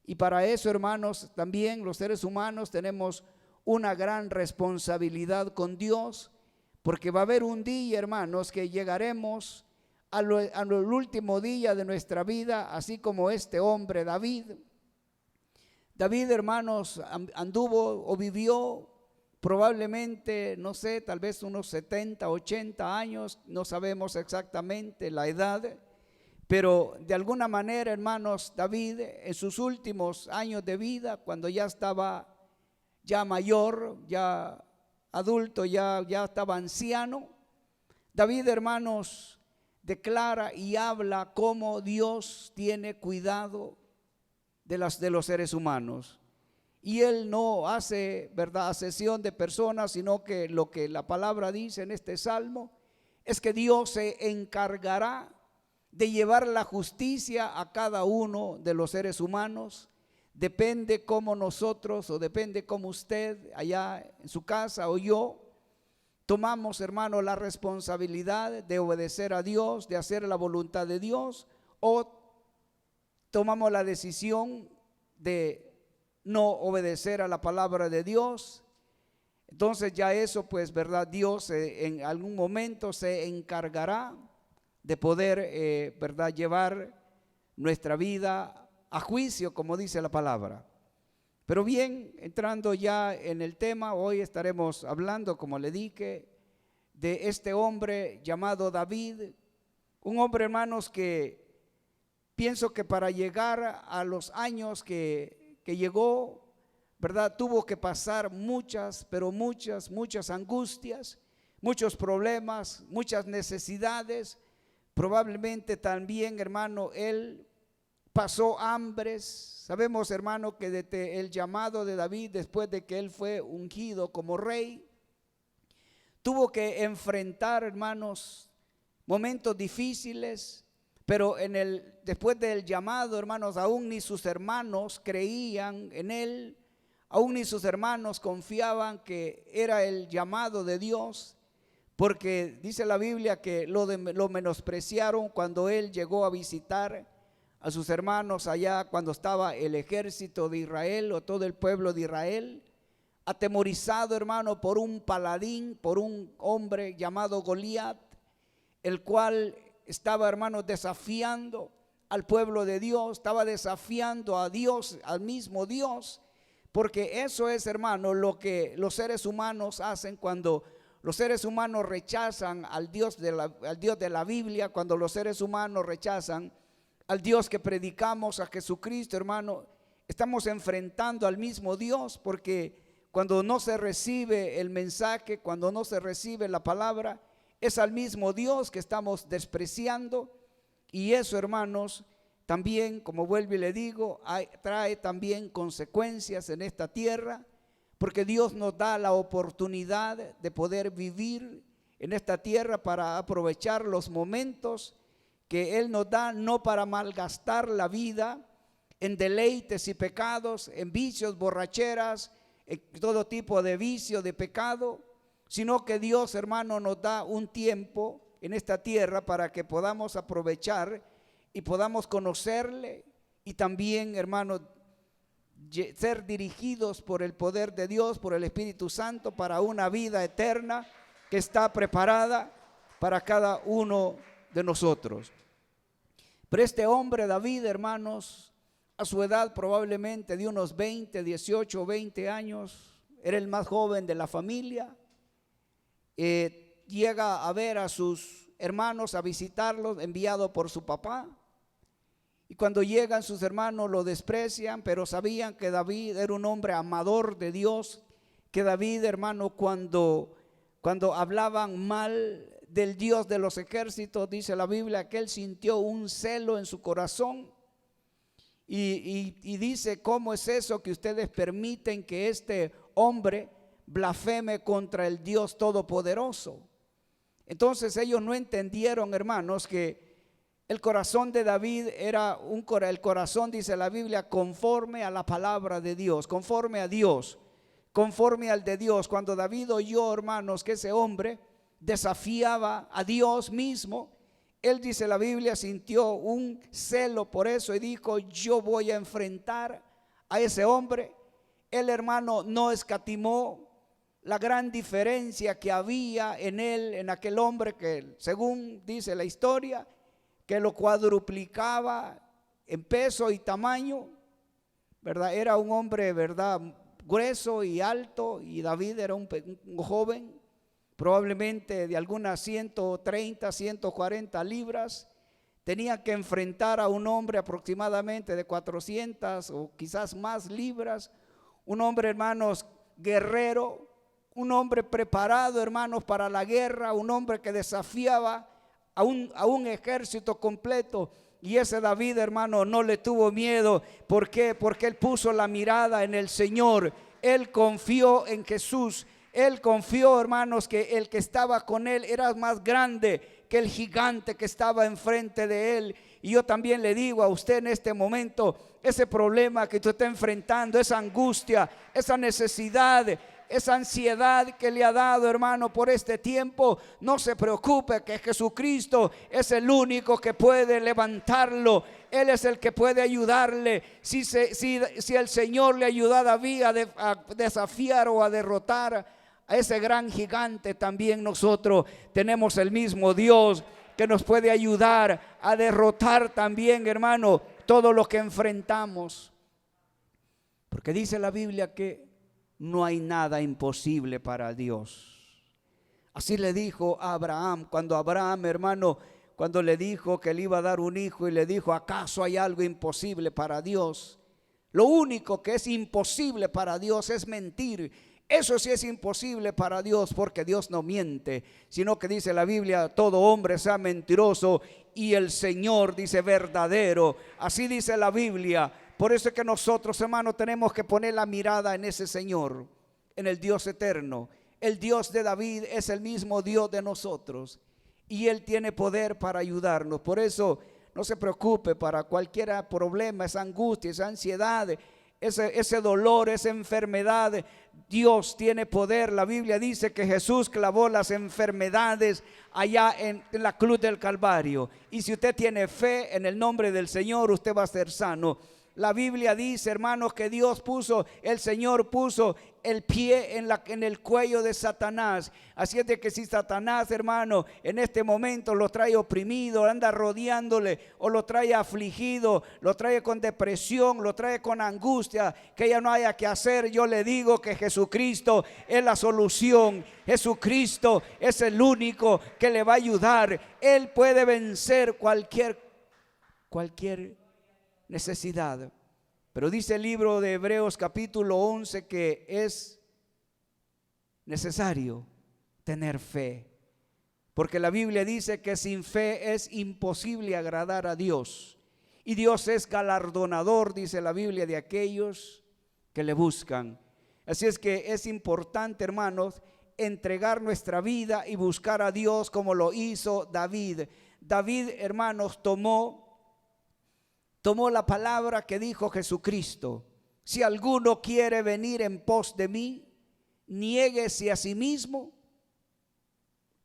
Y para eso, hermanos, también los seres humanos tenemos una gran responsabilidad con Dios, porque va a haber un día, hermanos, que llegaremos al último día de nuestra vida, así como este hombre David. David, hermanos, anduvo o vivió probablemente, no sé, tal vez unos 70, 80 años, no sabemos exactamente la edad, pero de alguna manera, hermanos, David en sus últimos años de vida, cuando ya estaba ya mayor, ya adulto, ya estaba anciano, David, hermanos, declara y habla cómo Dios tiene cuidado de los seres humanos. Y él no hace, ¿verdad?, asesión de personas, sino que lo que la palabra dice en este salmo es que Dios se encargará de llevar la justicia a cada uno de los seres humanos. Depende cómo nosotros o depende cómo usted allá en su casa o yo tomamos, hermano, la responsabilidad de obedecer a Dios, de hacer la voluntad de Dios, o tomamos la decisión de no obedecer a la palabra de Dios. Entonces ya eso, pues, verdad, Dios en algún momento se encargará de poder, verdad, llevar nuestra vida a juicio, como dice la palabra. Pero bien, entrando ya en el tema, hoy estaremos hablando, como le dije, de este hombre llamado David, un hombre, hermanos, que pienso que para llegar a los años que llegó, ¿verdad?, tuvo que pasar muchas, pero muchas angustias, muchos problemas, muchas necesidades. Probablemente también, hermano, él pasó hambres. Sabemos, hermano, que desde el llamado de David, después de que él fue ungido como rey, tuvo que enfrentar, hermanos, momentos difíciles. Pero después del llamado, hermanos, aún ni sus hermanos creían en él, aún ni sus hermanos confiaban que era el llamado de Dios, porque dice la Biblia que lo menospreciaron cuando él llegó a visitar a sus hermanos allá, cuando estaba el ejército de Israel o todo el pueblo de Israel, atemorizado, hermano, por un paladín, por un hombre llamado Goliat, el cual estaba, hermanos, desafiando al pueblo de Dios, estaba desafiando a Dios, al mismo Dios, porque eso es, hermano, lo que los seres humanos hacen cuando los seres humanos rechazan al Dios de la Biblia, cuando los seres humanos rechazan al Dios que predicamos, a Jesucristo, hermano. Estamos enfrentando al mismo Dios, porque cuando no se recibe el mensaje, cuando no se recibe la palabra, es al mismo Dios que estamos despreciando. Y eso, hermanos, también, como vuelvo y le digo, trae también consecuencias en esta tierra, porque Dios nos da la oportunidad de poder vivir en esta tierra para aprovechar los momentos que Él nos da, no para malgastar la vida en deleites y pecados, en vicios, borracheras, en todo tipo de vicio, de pecado, sino que Dios, hermano, nos da un tiempo en esta tierra para que podamos aprovechar y podamos conocerle y también, hermano, ser dirigidos por el poder de Dios, por el Espíritu Santo, para una vida eterna que está preparada para cada uno de nosotros. Pero este hombre David, hermanos, a su edad probablemente de unos 20, 18, 20 años, era el más joven de la familia. Llega a ver a sus hermanos, a visitarlos, enviado por su papá. Y cuando llegan sus hermanos lo desprecian, pero sabían que David era un hombre amador de Dios, que David, hermano, cuando hablaban mal del Dios de los ejércitos, dice la Biblia que él sintió un celo en su corazón. Y dice, ¿cómo es eso que ustedes permiten que este hombre blasfeme contra el Dios Todopoderoso? Entonces ellos no entendieron, hermanos, que el corazón de David era el corazón, dice la Biblia, conforme a la palabra de Dios, conforme a Dios, conforme al de Dios. Cuando David oyó, hermanos, que ese hombre desafiaba a Dios mismo, él, dice la Biblia, sintió un celo por eso y dijo, yo voy a enfrentar a ese hombre. El hermano no escatimó la gran diferencia que había en él, en aquel hombre que, según dice la historia, que lo cuadruplicaba en peso y tamaño, ¿verdad? Era un hombre, ¿verdad?, grueso y alto, y David era un joven, probablemente de algunas 130, 140 libras. Tenía que enfrentar a un hombre aproximadamente de 400 o quizás más libras, un hombre, hermanos, guerrero, un hombre preparado, hermanos, para la guerra, un hombre que desafiaba a un ejército completo. Y ese David, hermano, no le tuvo miedo. ¿Por qué? Porque él puso la mirada en el Señor. Él confió en Jesús. Él confió, hermanos, que el que estaba con él era más grande que el gigante que estaba enfrente de él. Y yo también le digo a usted en este momento, ese problema que usted está enfrentando, esa angustia, esa necesidad, esa ansiedad que le ha dado, hermano, por este tiempo, no se preocupe, que Jesucristo es el único que puede levantarlo. Él es el que puede ayudarle. Si el Señor le ayudó a David a desafiar o a derrotar a ese gran gigante, también nosotros tenemos el mismo Dios que nos puede ayudar a derrotar también, hermano, todo lo que enfrentamos. Porque dice la Biblia que no hay nada imposible para Dios. Así le dijo a Abraham, cuando Abraham, hermano, cuando le dijo que le iba a dar un hijo y le dijo, ¿acaso hay algo imposible para Dios? Lo único que es imposible para Dios es mentir. Eso sí es imposible para Dios, porque Dios no miente, sino que dice la Biblia, todo hombre sea mentiroso y el Señor dice verdadero. Así dice la Biblia. Por eso es que nosotros, hermanos, tenemos que poner la mirada en ese Señor, en el Dios eterno. El Dios de David es el mismo Dios de nosotros y Él tiene poder para ayudarnos. Por eso no se preocupe para cualquier problema, esa angustia, esa ansiedad, ese dolor, esa enfermedad. Dios tiene poder. La Biblia dice que Jesús clavó las enfermedades allá en la cruz del Calvario. Y si usted tiene fe en el nombre del Señor, usted va a ser sano. La Biblia dice, hermanos, que el Señor puso el pie en el cuello de Satanás. Así es de que si Satanás, hermano, en este momento lo trae oprimido, anda rodeándole, o lo trae afligido, lo trae con depresión, lo trae con angustia, que ya no haya que hacer, yo le digo que Jesucristo es la solución. Jesucristo es el único que le va a ayudar. Él puede vencer cualquier necesidad. Pero dice el libro de Hebreos capítulo 11 que es necesario tener fe, porque la Biblia dice que sin fe es imposible agradar a Dios, y Dios es galardonador, dice la Biblia, de aquellos que le buscan. Así es que es importante, hermanos, entregar nuestra vida y buscar a Dios como lo hizo David. David, hermanos, tomó la palabra que dijo Jesucristo: si alguno quiere venir en pos de mí, niéguese a sí mismo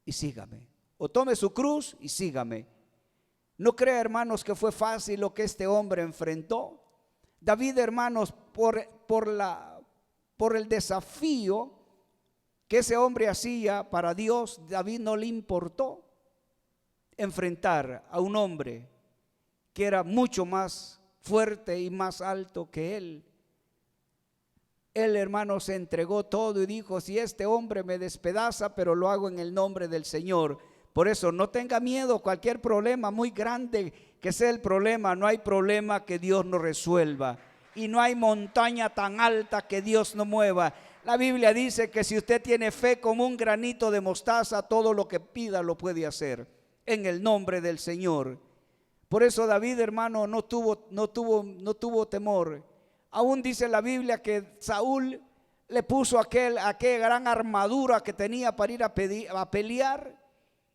y sígame, o tome su cruz y sígame. No crea, hermanos, que fue fácil lo que este hombre enfrentó. David, hermanos, por el desafío que ese hombre hacía para Dios, David no le importó enfrentar a un hombre que era mucho más fuerte y más alto que él. Él, hermano, se entregó todo y dijo, si este hombre me despedaza, pero lo hago en el nombre del Señor. Por eso no tenga miedo, cualquier problema, muy grande que sea el problema, no hay problema que Dios no resuelva. Y no hay montaña tan alta que Dios no mueva. La Biblia dice que si usted tiene fe como un granito de mostaza, todo lo que pida lo puede hacer en el nombre del Señor. Por eso David, hermano, no tuvo temor. Aún dice la Biblia que Saúl le puso aquella gran armadura que tenía para ir a pelear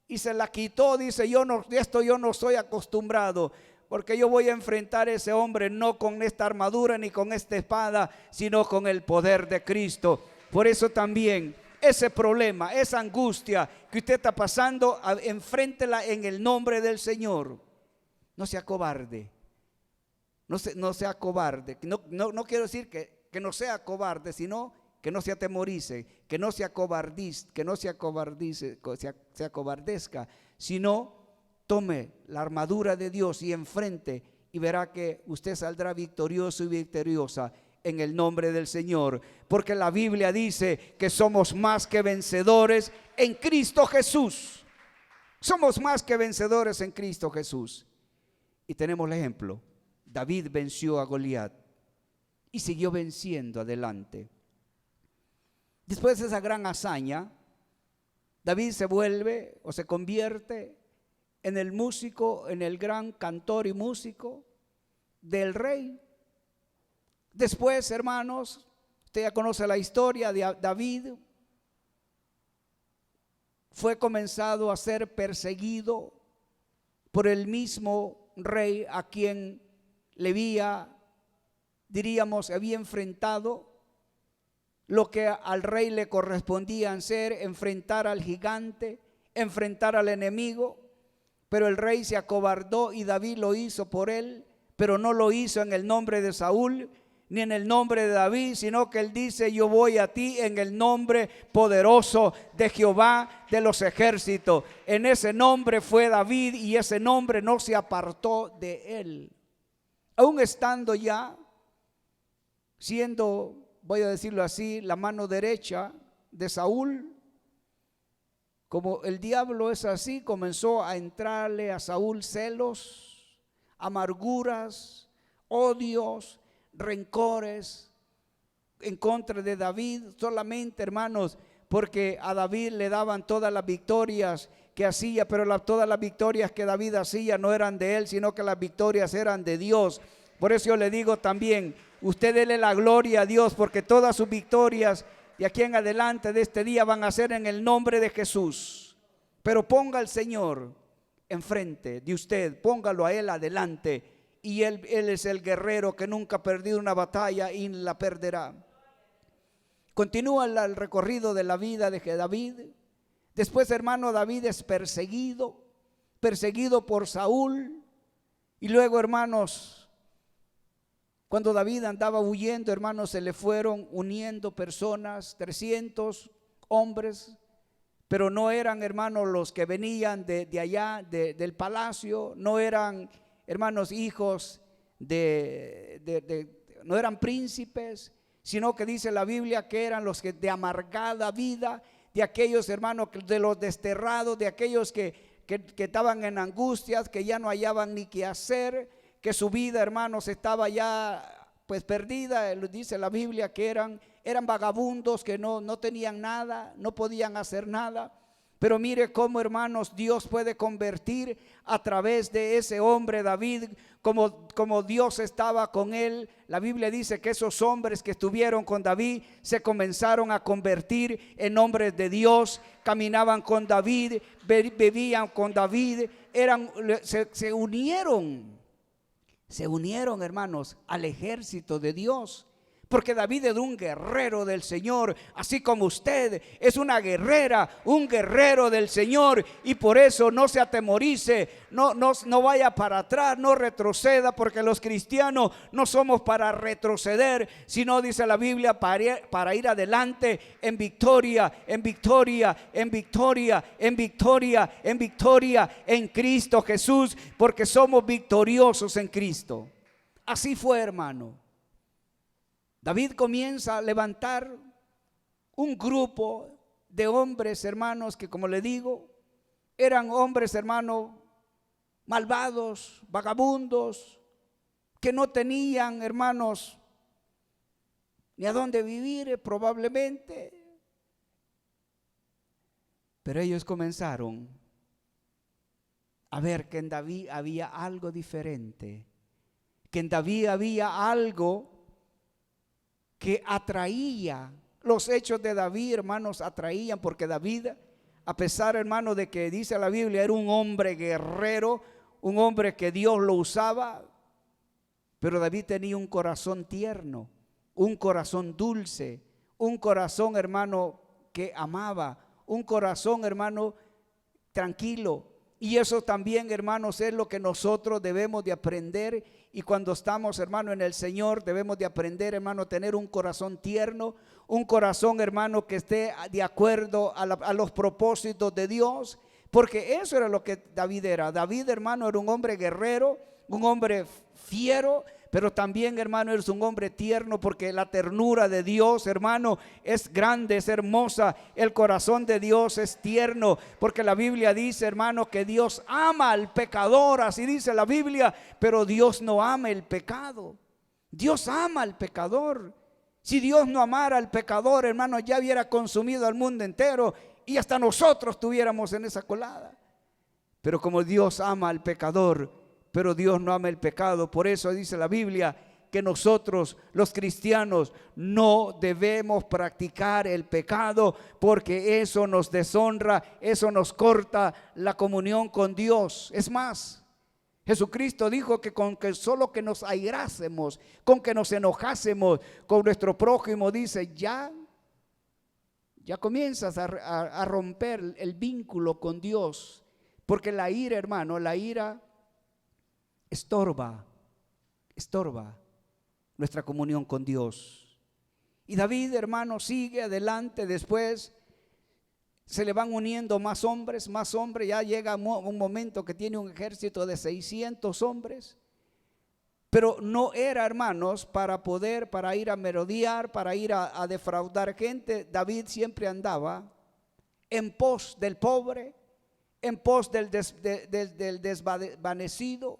y se la quitó. Dice, yo no estoy acostumbrado, porque yo voy a enfrentar a ese hombre no con esta armadura ni con esta espada, sino con el poder de Cristo. Por eso también ese problema, esa angustia que usted está pasando, enfréntela en el nombre del Señor. No sea cobarde. No sea cobarde. No quiero decir que no sea cobarde, sino que no se atemorice, que no se acobardezca, sino tome la armadura de Dios y enfrente, y verá que usted saldrá victorioso y victoriosa en el nombre del Señor. Porque la Biblia dice que somos más que vencedores en Cristo Jesús. Somos más que vencedores en Cristo Jesús. Y tenemos el ejemplo. David venció a Goliat y siguió venciendo adelante. Después de esa gran hazaña, David se convierte en el músico, en el gran cantor y músico del rey. Después, hermanos, usted ya conoce la historia de David. Fue comenzado a ser perseguido por el mismo rey a quien le había enfrentado lo que al rey le correspondía hacer, enfrentar al gigante, enfrentar al enemigo. Pero el rey se acobardó y David lo hizo por él, pero no lo hizo en el nombre de Saúl ni en el nombre de David, sino que él dice, yo voy a ti en el nombre poderoso de Jehová de los ejércitos. En ese nombre fue David y ese nombre no se apartó de él. Aún estando ya siendo, voy a decirlo así, la mano derecha de Saúl, como el diablo es así, comenzó a entrarle a Saúl celos, amarguras, odios, rencores en contra de David, solamente, hermanos, porque a David le daban todas las victorias que hacía, pero todas las victorias que David hacía no eran de él, sino que las victorias eran de Dios. Por eso yo le digo también, usted dele la gloria a Dios, porque todas sus victorias de aquí en adelante de este día van a ser en el nombre de Jesús. Pero ponga al Señor enfrente de usted, póngalo a Él adelante, y Él es el guerrero que nunca ha perdido una batalla y la perderá. Continúa el recorrido de la vida de David. Después, hermano, David es perseguido por Saúl. Y luego, hermanos, cuando David andaba huyendo, hermanos, se le fueron uniendo personas, 300 hombres, pero no eran, hermanos, los que venían de allá, del palacio, no eran, hermanos, hijos no eran príncipes, sino que dice la Biblia que eran los que de amargada vida, de aquellos, hermanos, de los desterrados, de aquellos que estaban en angustias, que ya no hallaban ni qué hacer, que su vida, hermanos, estaba ya pues perdida. Dice la Biblia que eran vagabundos, que no tenían nada, no podían hacer nada. Pero mire cómo, hermanos, Dios puede convertir a través de ese hombre David, como Dios estaba con él. La Biblia dice que esos hombres que estuvieron con David se comenzaron a convertir en hombres de Dios, caminaban con David, bebían con David, se unieron, hermanos, al ejército de Dios. Porque David era un guerrero del Señor, así como usted es una guerrera, un guerrero del Señor. Y por eso no se atemorice, no vaya para atrás, no retroceda, porque los cristianos no somos para retroceder, sino, dice la Biblia, para ir adelante en victoria, en victoria, en victoria, en victoria, en victoria en Cristo Jesús, porque somos victoriosos en Cristo. Así fue, hermano. David comienza a levantar un grupo de hombres, hermanos, que como le digo, eran hombres, hermanos, malvados, vagabundos, que no tenían, hermanos, ni a dónde vivir probablemente. Pero ellos comenzaron a ver que en David había algo diferente, que en David había algo que atraía. Los hechos de David, hermanos, atraían, porque David, a pesar, hermano, de que dice la Biblia, era un hombre guerrero, un hombre que Dios lo usaba, pero David tenía un corazón tierno, un corazón dulce, un corazón, hermano, que amaba, un corazón, hermano, tranquilo. Y eso también, hermanos, es lo que nosotros debemos de aprender. Y cuando estamos, hermano, en el Señor, debemos de aprender, hermano, a tener un corazón tierno, un corazón, hermano, que esté de acuerdo a los propósitos de Dios. Porque eso era lo que David era. David, hermano, era un hombre guerrero, un hombre fiero, pero también, hermano, es un hombre tierno, porque la ternura de Dios, hermano, es grande, es hermosa. El corazón de Dios es tierno, porque la Biblia dice, hermano, que Dios ama al pecador, así dice la Biblia, pero Dios no ama el pecado. Dios ama al pecador. Si Dios no amara al pecador, hermano, ya hubiera consumido al mundo entero y hasta nosotros estuviéramos en esa colada. Pero como Dios ama al pecador, pero Dios no ama el pecado, por eso dice la Biblia que nosotros los cristianos no debemos practicar el pecado, porque eso nos deshonra, eso nos corta la comunión con Dios. Es más, Jesucristo dijo que con que solo que nos airásemos, con que nos enojásemos con nuestro prójimo, dice, ya comienzas a romper el vínculo con Dios, porque la ira, hermano, la ira estorba nuestra comunión con Dios. Y David, hermano, sigue adelante. Después se le van uniendo más hombres, ya llega un momento que tiene un ejército de 600 hombres. Pero no era, hermanos, para ir a merodear, para ir a defraudar gente. David siempre andaba en pos del pobre, en pos del desvanecido,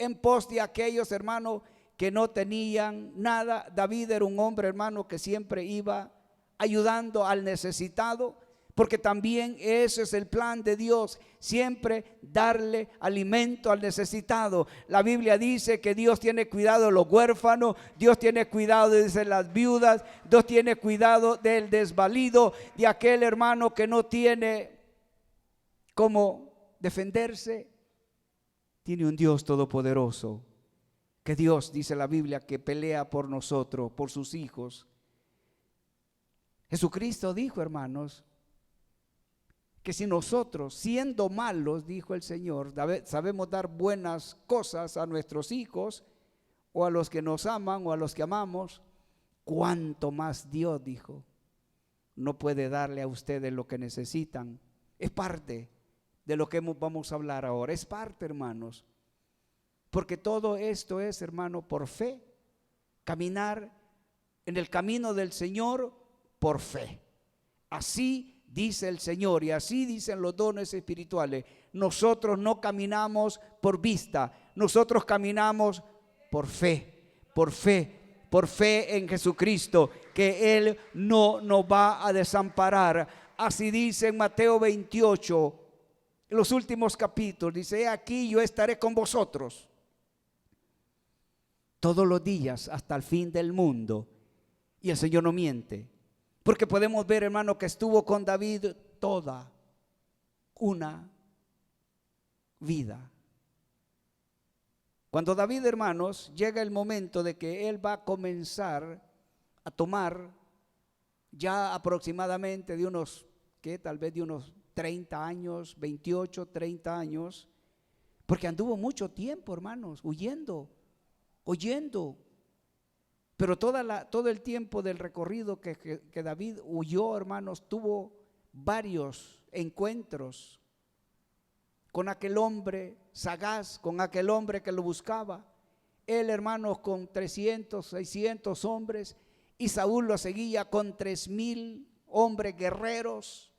en pos de aquellos, hermanos, que no tenían nada. David era un hombre, hermano, que siempre iba ayudando al necesitado, porque también ese es el plan de Dios, siempre darle alimento al necesitado. La Biblia dice que Dios tiene cuidado de los huérfanos, Dios tiene cuidado de las viudas, Dios tiene cuidado del desvalido, de aquel hermano que no tiene cómo defenderse. Tiene un Dios todopoderoso, que Dios, dice la Biblia, que pelea por nosotros, por sus hijos. Jesucristo dijo, hermanos, que si nosotros, siendo malos, dijo el Señor, sabemos dar buenas cosas a nuestros hijos, o a los que nos aman, o a los que amamos, cuánto más Dios, dijo, no puede darle a ustedes lo que necesitan. Es parte de lo que vamos a hablar ahora, es parte, hermanos, porque todo esto es, hermano, por fe, caminar en el camino del Señor por fe. Así dice el Señor y así dicen los dones espirituales. Nosotros no caminamos por vista, nosotros caminamos por fe, por fe, por fe en Jesucristo, que Él no nos va a desamparar. Así dice en Mateo 28, en los últimos capítulos, dice: he aquí yo estaré con vosotros todos los días hasta el fin del mundo. Y el Señor no miente, porque podemos ver, hermano, que estuvo con David toda una vida. Cuando David, hermanos, llega el momento de que él va a comenzar a tomar ya aproximadamente de unos, tal vez de unos 30 años, 28, 30 años, porque anduvo mucho tiempo, hermanos, huyendo, pero todo el tiempo del recorrido que David huyó, hermanos, tuvo varios encuentros con aquel hombre sagaz, con aquel hombre que lo buscaba. él, hermanos, con 300, 600 hombres, y Saúl lo seguía con 3,000 hombres guerreros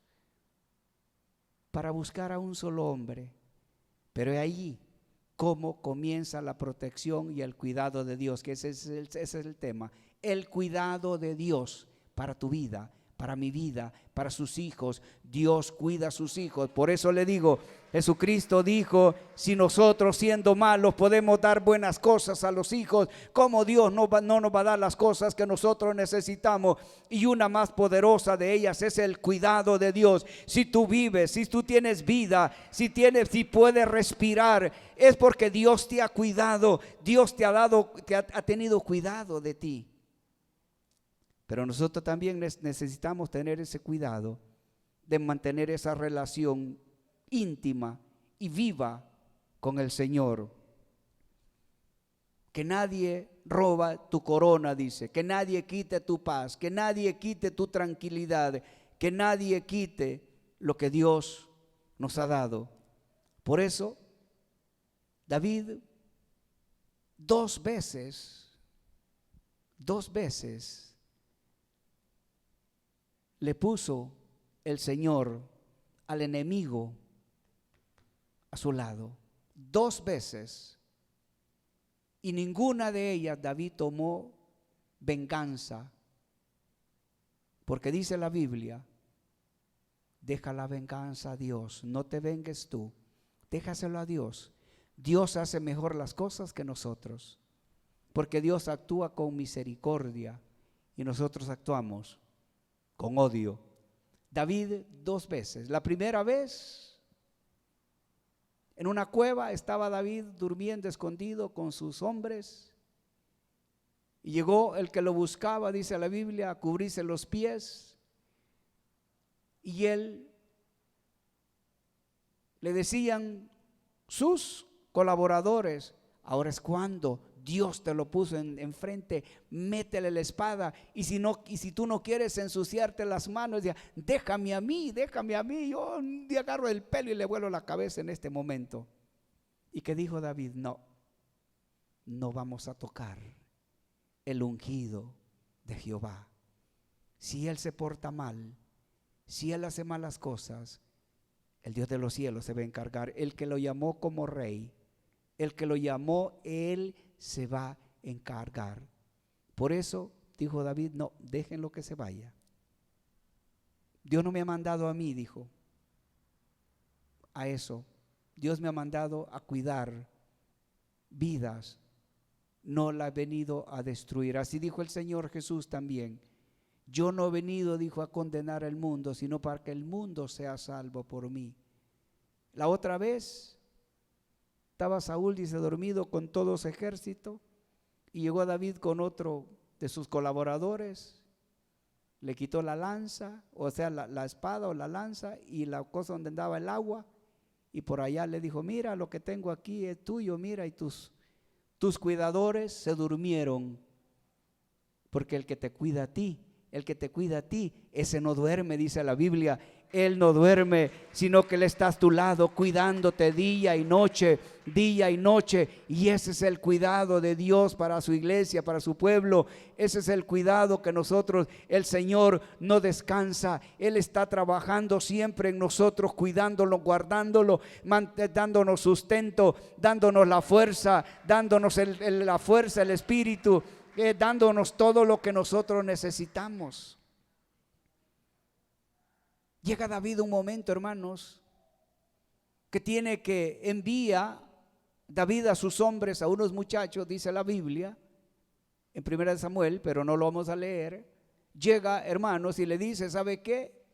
para buscar a un solo hombre. Pero allí cómo comienza la protección y el cuidado de Dios, que ese es el tema, el cuidado de Dios para tu vida, para mi vida, para sus hijos. Dios cuida a sus hijos. Por eso le digo, Jesucristo dijo, si nosotros siendo malos podemos dar buenas cosas a los hijos, ¿cómo Dios no nos va a dar las cosas que nosotros necesitamos? Y una más poderosa de ellas es el cuidado de Dios. Si tú vives, si tú tienes vida, si puedes respirar, es porque Dios te ha cuidado, Dios te ha dado, ha tenido cuidado de ti. Pero nosotros también necesitamos tener ese cuidado de mantener esa relación íntima y viva con el Señor. Que nadie roba tu corona, dice, que nadie quite tu paz, que nadie quite tu tranquilidad, que nadie quite lo que Dios nos ha dado. Por eso, David dos veces le puso el Señor al enemigo a su lado, 2 veces, y ninguna de ellas David tomó venganza, porque dice la Biblia, deja la venganza a Dios, no te vengues tú, déjaselo a Dios. Dios hace mejor las cosas que nosotros, porque Dios actúa con misericordia y nosotros actuamos con odio. David 2 veces. La primera vez, en una cueva estaba David durmiendo escondido con sus hombres, y llegó el que lo buscaba, dice la Biblia, a cubrirse los pies, y él le decían sus colaboradores, ahora es cuando Dios te lo puso enfrente, métele la espada, y si tú no quieres ensuciarte las manos, déjame a mí, yo agarro el pelo y le vuelo la cabeza en este momento. ¿Y qué dijo David? No vamos a tocar el ungido de Jehová. Si él se porta mal, si él hace malas cosas, el Dios de los cielos se va a encargar. El que lo llamó como rey, el que lo llamó, él se va a encargar. Por eso dijo David, no, déjenlo que se vaya. Dios no me ha mandado a mí, dijo, a eso. Dios me ha mandado a cuidar vidas, no la he venido a destruir. Así dijo el Señor Jesús también. Yo no he venido, dijo, a condenar al mundo, sino para que el mundo sea salvo por mí. La otra vez estaba Saúl, dice, dormido con todo su ejército, y llegó David con otro de sus colaboradores, le quitó la lanza, o sea, la espada o la lanza, y la cosa donde andaba el agua, y por allá le dijo, mira, lo que tengo aquí es tuyo, mira, y tus cuidadores se durmieron, porque el que te cuida a ti, ese no duerme, dice la Biblia. Él no duerme, sino que Él está a tu lado cuidándote día y noche, y ese es el cuidado de Dios para su iglesia, para su pueblo. Ese es el cuidado que nosotros, el Señor no descansa, Él está trabajando siempre en nosotros, cuidándolo, guardándolo, dándonos sustento, dándonos la fuerza, el espíritu, dándonos todo lo que nosotros necesitamos. Llega David un momento, hermanos, que envía David a sus hombres, a unos muchachos, dice la Biblia, en 1 Samuel, pero no lo vamos a leer. Llega, hermanos, y le dice, ¿sabe qué?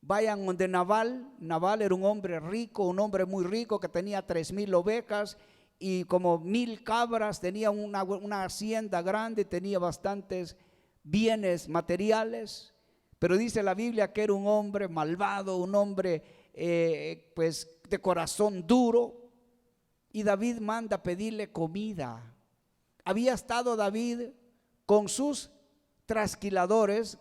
Vayan donde Nabal. Nabal era un hombre rico, un hombre muy rico que tenía 3,000 ovejas y como 1,000 cabras, tenía una hacienda grande, tenía bastantes bienes materiales. Pero dice la Biblia que era un hombre malvado, un hombre pues de corazón duro, y David manda pedirle comida. Había estado David con sus trasquiladores,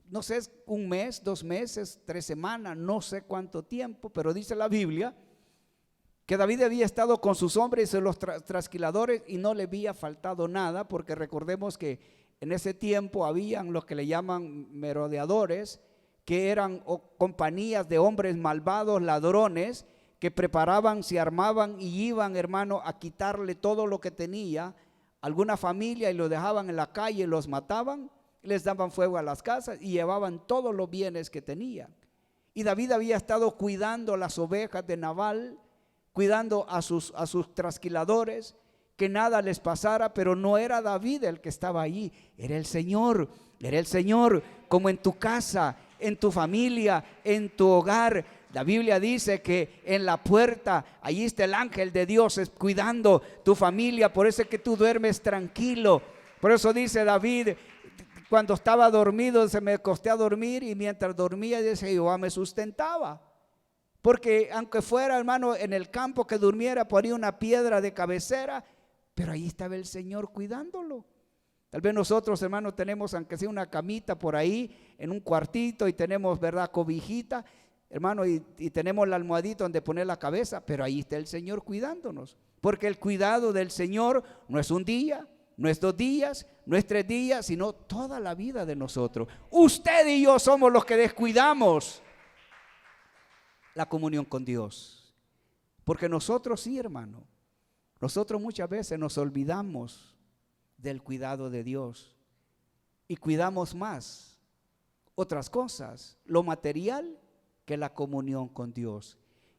no sé, 1 mes, 2 meses, 3 semanas, no sé cuánto tiempo, pero dice la Biblia que David había estado con sus hombres y los trasquiladores y no le había faltado nada, porque recordemos que en ese tiempo habían los que le llaman merodeadores, que eran compañías de hombres malvados, ladrones, que preparaban, se armaban y iban, hermano, a quitarle todo lo que tenía a alguna familia y lo dejaban en la calle, los mataban, les daban fuego a las casas y llevaban todos los bienes que tenían. Y David había estado cuidando las ovejas de Nabal, cuidando a sus trasquiladores, que nada les pasara, pero no era David el que estaba allí, era el Señor, como en tu casa, en tu familia, en tu hogar. La Biblia dice que en la puerta, allí está el ángel de Dios cuidando tu familia, por eso es que tú duermes tranquilo. Por eso dice David, cuando estaba dormido, se me acosté a dormir y mientras dormía, dice, Jehová me sustentaba. Porque aunque fuera, hermano, en el campo que durmiera, ponía una piedra de cabecera, pero ahí estaba el Señor cuidándolo. Tal vez nosotros, hermano, tenemos aunque sea una camita por ahí, en un cuartito, y tenemos, ¿verdad?, cobijita, hermano, y tenemos la almohadita donde poner la cabeza, pero ahí está el Señor cuidándonos. Porque el cuidado del Señor no es un día, no es 2 días, no es 3 días, sino toda la vida de nosotros. Usted y yo somos los que descuidamos la comunión con Dios. Porque nosotros sí, hermano, nosotros muchas veces nos olvidamos del cuidado de Dios y cuidamos más otras cosas, lo material, que la comunión con Dios.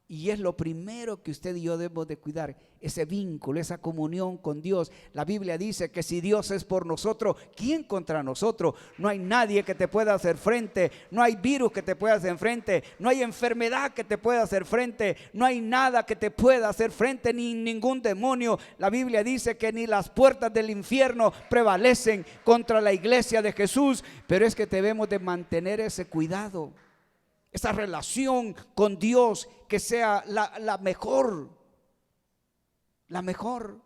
Y es lo primero que usted y yo debemos de cuidar, ese vínculo, esa comunión con Dios. La Biblia dice que si Dios es por nosotros, ¿quién contra nosotros? No hay nadie que te pueda hacer frente, no hay virus que te pueda hacer frente, no hay enfermedad que te pueda hacer frente, no hay nada que te pueda hacer frente, ni ningún demonio. La Biblia dice que ni las puertas del infierno prevalecen contra la iglesia de Jesús, pero es que debemos de mantener ese cuidado, esa relación con Dios, que sea la mejor. La mejor.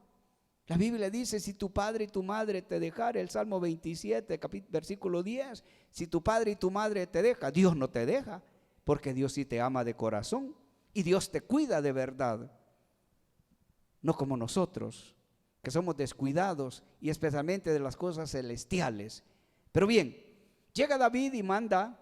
La Biblia dice, si tu padre y tu madre te dejaren, el Salmo 27, versículo 10, si tu padre y tu madre te dejan, Dios no te deja, porque Dios sí te ama de corazón y Dios te cuida de verdad. No como nosotros, que somos descuidados y especialmente de las cosas celestiales. Pero bien, llega David y manda.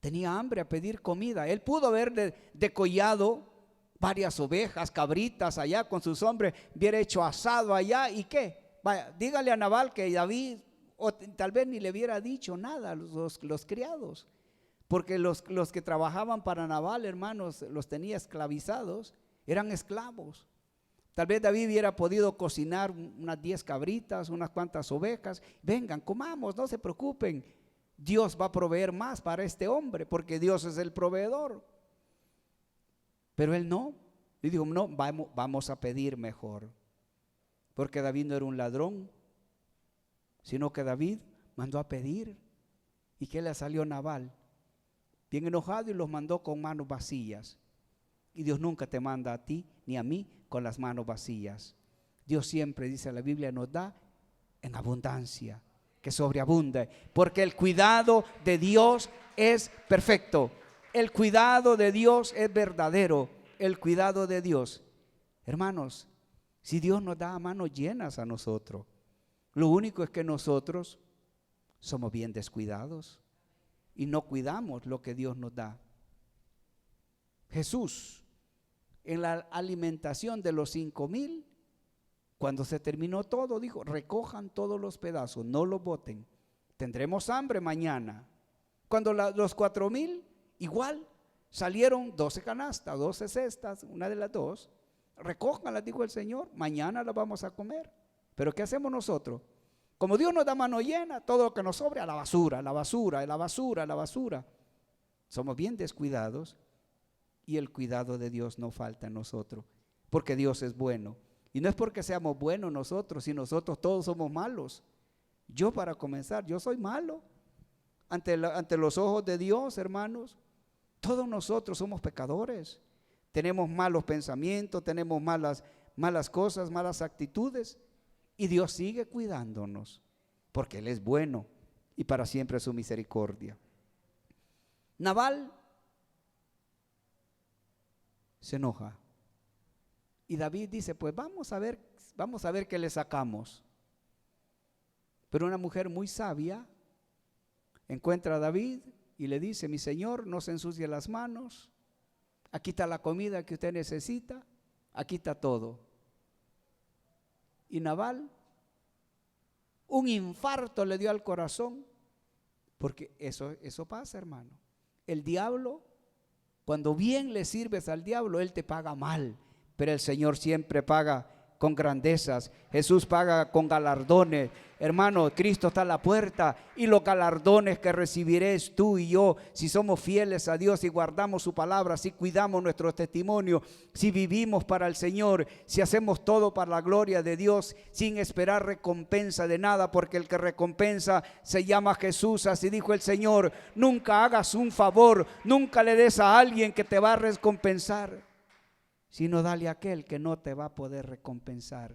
Tenía hambre a pedir comida. Él pudo haber decollado varias ovejas, cabritas allá con sus hombres, hubiera hecho asado allá y qué. Vaya, dígale a Nabal que David, o tal vez ni le hubiera dicho nada los criados, porque los que trabajaban para Nabal, hermanos, los tenía esclavizados, eran esclavos. Tal vez David hubiera podido cocinar unas 10 cabritas, unas cuantas ovejas. Vengan, comamos, no se preocupen. Dios va a proveer más para este hombre, porque Dios es el proveedor. Pero él no. Y dijo, no, vamos a pedir mejor. Porque David no era un ladrón, sino que David mandó a pedir. ¿Y qué le salió Nabal? Bien enojado, y los mandó con manos vacías. Y Dios nunca te manda a ti ni a mí con las manos vacías. Dios siempre, dice la Biblia, nos da en abundancia, que sobreabunde, porque el cuidado de Dios es perfecto, el cuidado de Dios es verdadero, el cuidado de Dios. Hermanos, si Dios nos da a manos llenas a nosotros, lo único es que nosotros somos bien descuidados y no cuidamos lo que Dios nos da. Jesús, en la alimentación de los 5,000, cuando se terminó todo, dijo, recojan todos los pedazos, no los boten, tendremos hambre mañana. Cuando los 4,000, igual, salieron 12 canastas, 12 cestas, una de las dos, recójanlas, dijo el Señor, mañana las vamos a comer. Pero ¿qué hacemos nosotros? Como Dios nos da mano llena, todo lo que nos sobre a la basura, la basura, la basura, la basura. Somos bien descuidados y el cuidado de Dios no falta en nosotros, porque Dios es bueno. Y no es porque seamos buenos nosotros, y nosotros todos somos malos. Yo, para comenzar, yo soy malo ante los ojos de Dios, hermanos. Todos nosotros somos pecadores. Tenemos malos pensamientos, tenemos malas cosas, malas actitudes. Y Dios sigue cuidándonos, porque Él es bueno y para siempre es su misericordia. Nabal se enoja Y David dice, pues vamos a ver qué le sacamos. Pero una mujer muy sabia encuentra a David y le dice, mi señor, no se ensucie las manos, aquí está la comida que usted necesita, aquí está todo. Y Nabal, un infarto le dio al corazón, porque eso pasa, hermano. El diablo, cuando bien le sirves al diablo, él te paga mal, pero el Señor siempre paga con grandezas. Jesús paga con galardones. Hermano, Cristo está a la puerta y los galardones que recibiréis tú y yo, si somos fieles a Dios y guardamos su palabra, si cuidamos nuestro testimonio, si vivimos para el Señor, si hacemos todo para la gloria de Dios, sin esperar recompensa de nada, porque el que recompensa se llama Jesús. Así dijo el Señor, nunca hagas un favor, nunca le des a alguien que te va a recompensar, sino dale a aquel que no te va a poder recompensar.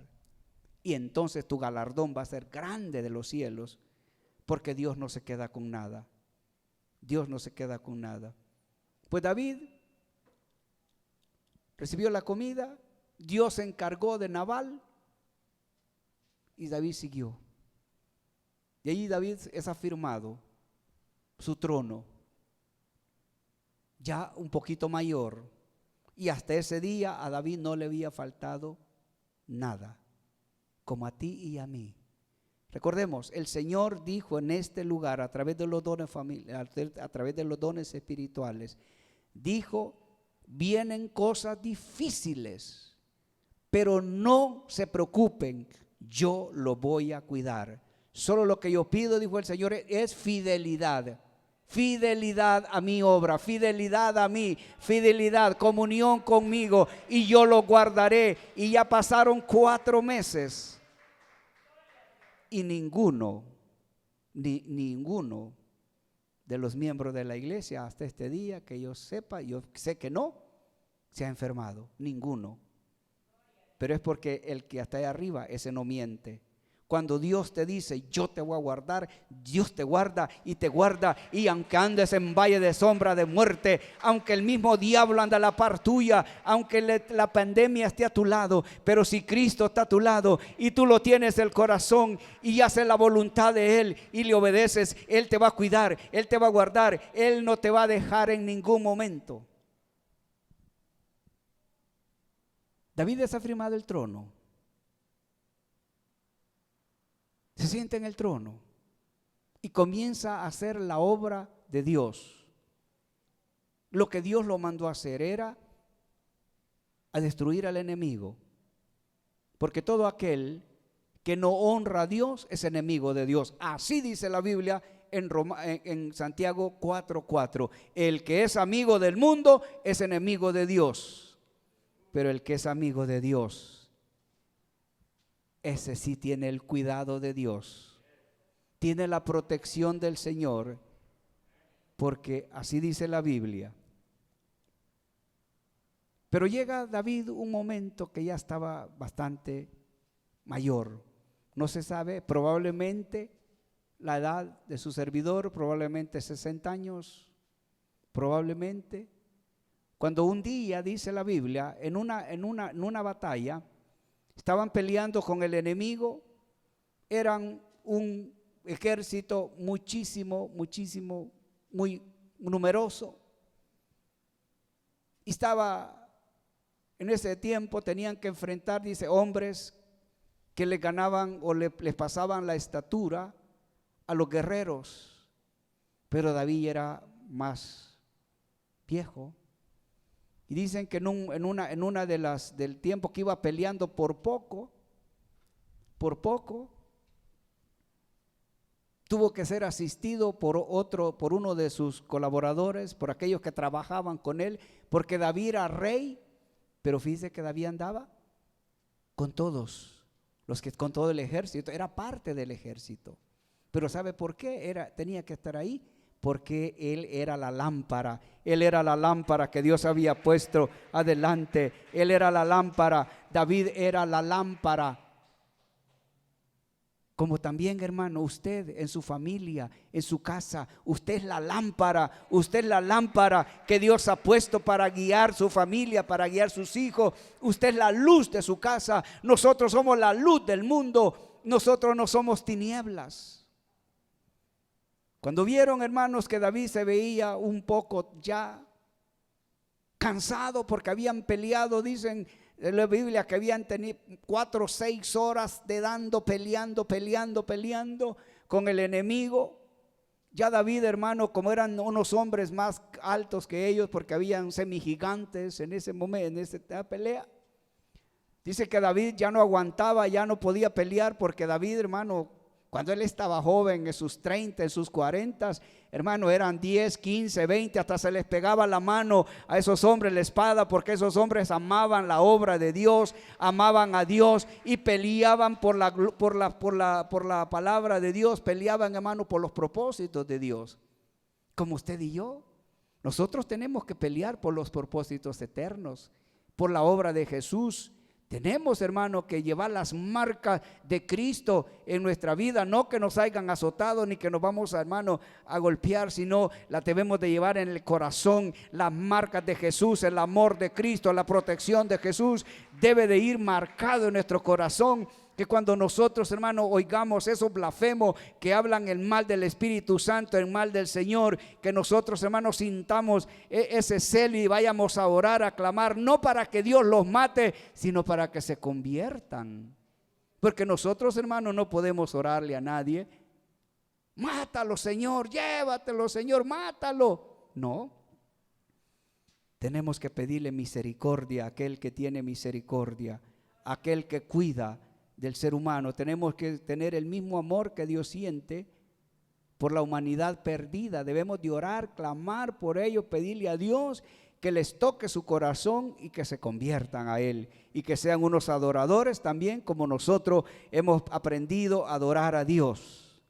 Y entonces tu galardón va a ser grande de los cielos, porque Dios no se queda con nada. Dios no se queda con nada. Pues David recibió la comida, Dios se encargó de Nabal y David siguió. Y allí David es afirmado su trono, ya un poquito mayor. Y hasta ese día a David no le había faltado nada, como a ti y a mí. Recordemos, el Señor dijo en este lugar, a través de los dones a través de los dones espirituales, dijo, vienen cosas difíciles, pero no se preocupen, yo lo voy a cuidar. Solo lo que yo pido, dijo el Señor, es fidelidad. Fidelidad a mi obra, fidelidad a mí, fidelidad, comunión conmigo, y yo lo guardaré. Y ya pasaron 4 meses y ninguno de los miembros de la iglesia hasta este día que yo sepa, yo sé que no, se ha enfermado, ninguno. Pero es porque el que está ahí arriba, ese no miente. Cuando Dios te dice, yo te voy a guardar, Dios te guarda, y aunque andes en valle de sombra de muerte, aunque el mismo diablo anda a la par tuya, aunque la pandemia esté a tu lado, pero si Cristo está a tu lado y tú lo tienes en el corazón y haces la voluntad de Él y le obedeces, Él te va a cuidar, Él te va a guardar, Él no te va a dejar en ningún momento. David es afirmado el trono. Se sienta en el trono y comienza a hacer la obra de Dios. Lo que Dios lo mandó a hacer era a destruir al enemigo, porque todo aquel que no honra a Dios es enemigo de Dios. Así dice la Biblia en Santiago 4:4. El que es amigo del mundo es enemigo de Dios, pero el que es amigo de Dios, ese sí tiene el cuidado de Dios, tiene la protección del Señor, porque así dice la Biblia. Pero llega David un momento que ya estaba bastante mayor, no se sabe, probablemente la edad de su servidor, probablemente 60 años, probablemente, cuando un día, dice la Biblia, en una batalla, estaban peleando con el enemigo, eran un ejército muy numeroso. Y estaba, en ese tiempo tenían que enfrentar, dice, hombres que le ganaban o les pasaban la estatura a los guerreros. Pero David era más viejo. Y dicen que en una de las del tiempo que iba peleando por poco, tuvo que ser asistido por uno de sus colaboradores, por aquellos que trabajaban con él, porque David era rey, pero fíjese que David andaba con todos, con todo el ejército, era parte del ejército. Pero ¿sabe por qué tenía que estar ahí? Porque él era la lámpara que Dios había puesto adelante. Él era la lámpara, David era la lámpara. Como también, hermano, usted en su familia, en su casa, usted es la lámpara, usted es la lámpara que Dios ha puesto para guiar su familia, para guiar sus hijos. Usted es la luz de su casa. Nosotros somos la luz del mundo. Nosotros no somos tinieblas. Cuando vieron, hermanos, que David se veía un poco ya cansado porque habían peleado, dicen en la Biblia que habían tenido 4 o 6 horas de peleando con el enemigo. Ya David, hermano, como eran unos hombres más altos que ellos, porque habían semigigantes en ese momento, en esa pelea, dice que David ya no aguantaba, ya no podía pelear, porque David, hermano, cuando él estaba joven, en sus 30, en sus 40, hermano, eran 10, 15, 20, hasta se les pegaba la mano a esos hombres la espada, porque esos hombres amaban la obra de Dios, amaban a Dios y peleaban por la palabra de Dios, peleaban, hermano, por los propósitos de Dios. Como usted y yo, nosotros tenemos que pelear por los propósitos eternos, por la obra de Jesús. Tenemos, hermano, que llevar las marcas de Cristo en nuestra vida, no que nos hayan azotado ni que nos vamos, hermano, a golpear, sino la debemos de llevar en el corazón. Las marcas de Jesús, el amor de Cristo, la protección de Jesús debe de ir marcado en nuestro corazón. Que cuando nosotros, hermano, oigamos esos blasfemos que hablan el mal del Espíritu Santo, el mal del Señor, que nosotros, hermanos, sintamos ese celo y vayamos a orar, a clamar, no para que Dios los mate, sino para que se conviertan. Porque nosotros, hermanos, no podemos orarle a nadie. Mátalo, Señor, llévatelo, Señor, mátalo. No. Tenemos que pedirle misericordia a aquel que tiene misericordia, a aquel que cuida del ser humano. Tenemos que tener el mismo amor que Dios siente por la humanidad perdida. Debemos de orar, clamar por ellos, pedirle a Dios que les toque su corazón y que se conviertan a Él y que sean unos adoradores también, como nosotros hemos aprendido a adorar a Dios.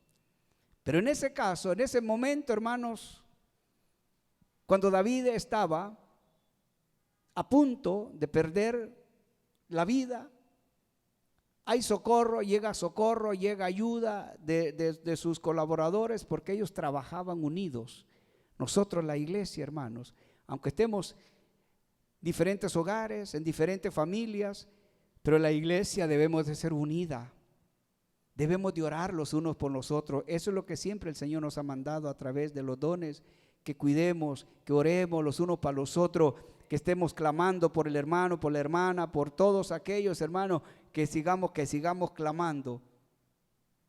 Pero en ese caso, en ese momento, hermanos, cuando David estaba a punto de perder la vida, hay socorro, llega ayuda de sus colaboradores, porque ellos trabajaban unidos. Nosotros, la iglesia, hermanos, aunque estemos en diferentes hogares, en diferentes familias, pero la iglesia debemos de ser unida. Debemos de orar los unos por los otros. Eso es lo que siempre el Señor nos ha mandado a través de los dones, que cuidemos, que oremos los unos para los otros, que estemos clamando por el hermano, por la hermana, por todos aquellos, hermanos, que sigamos clamando.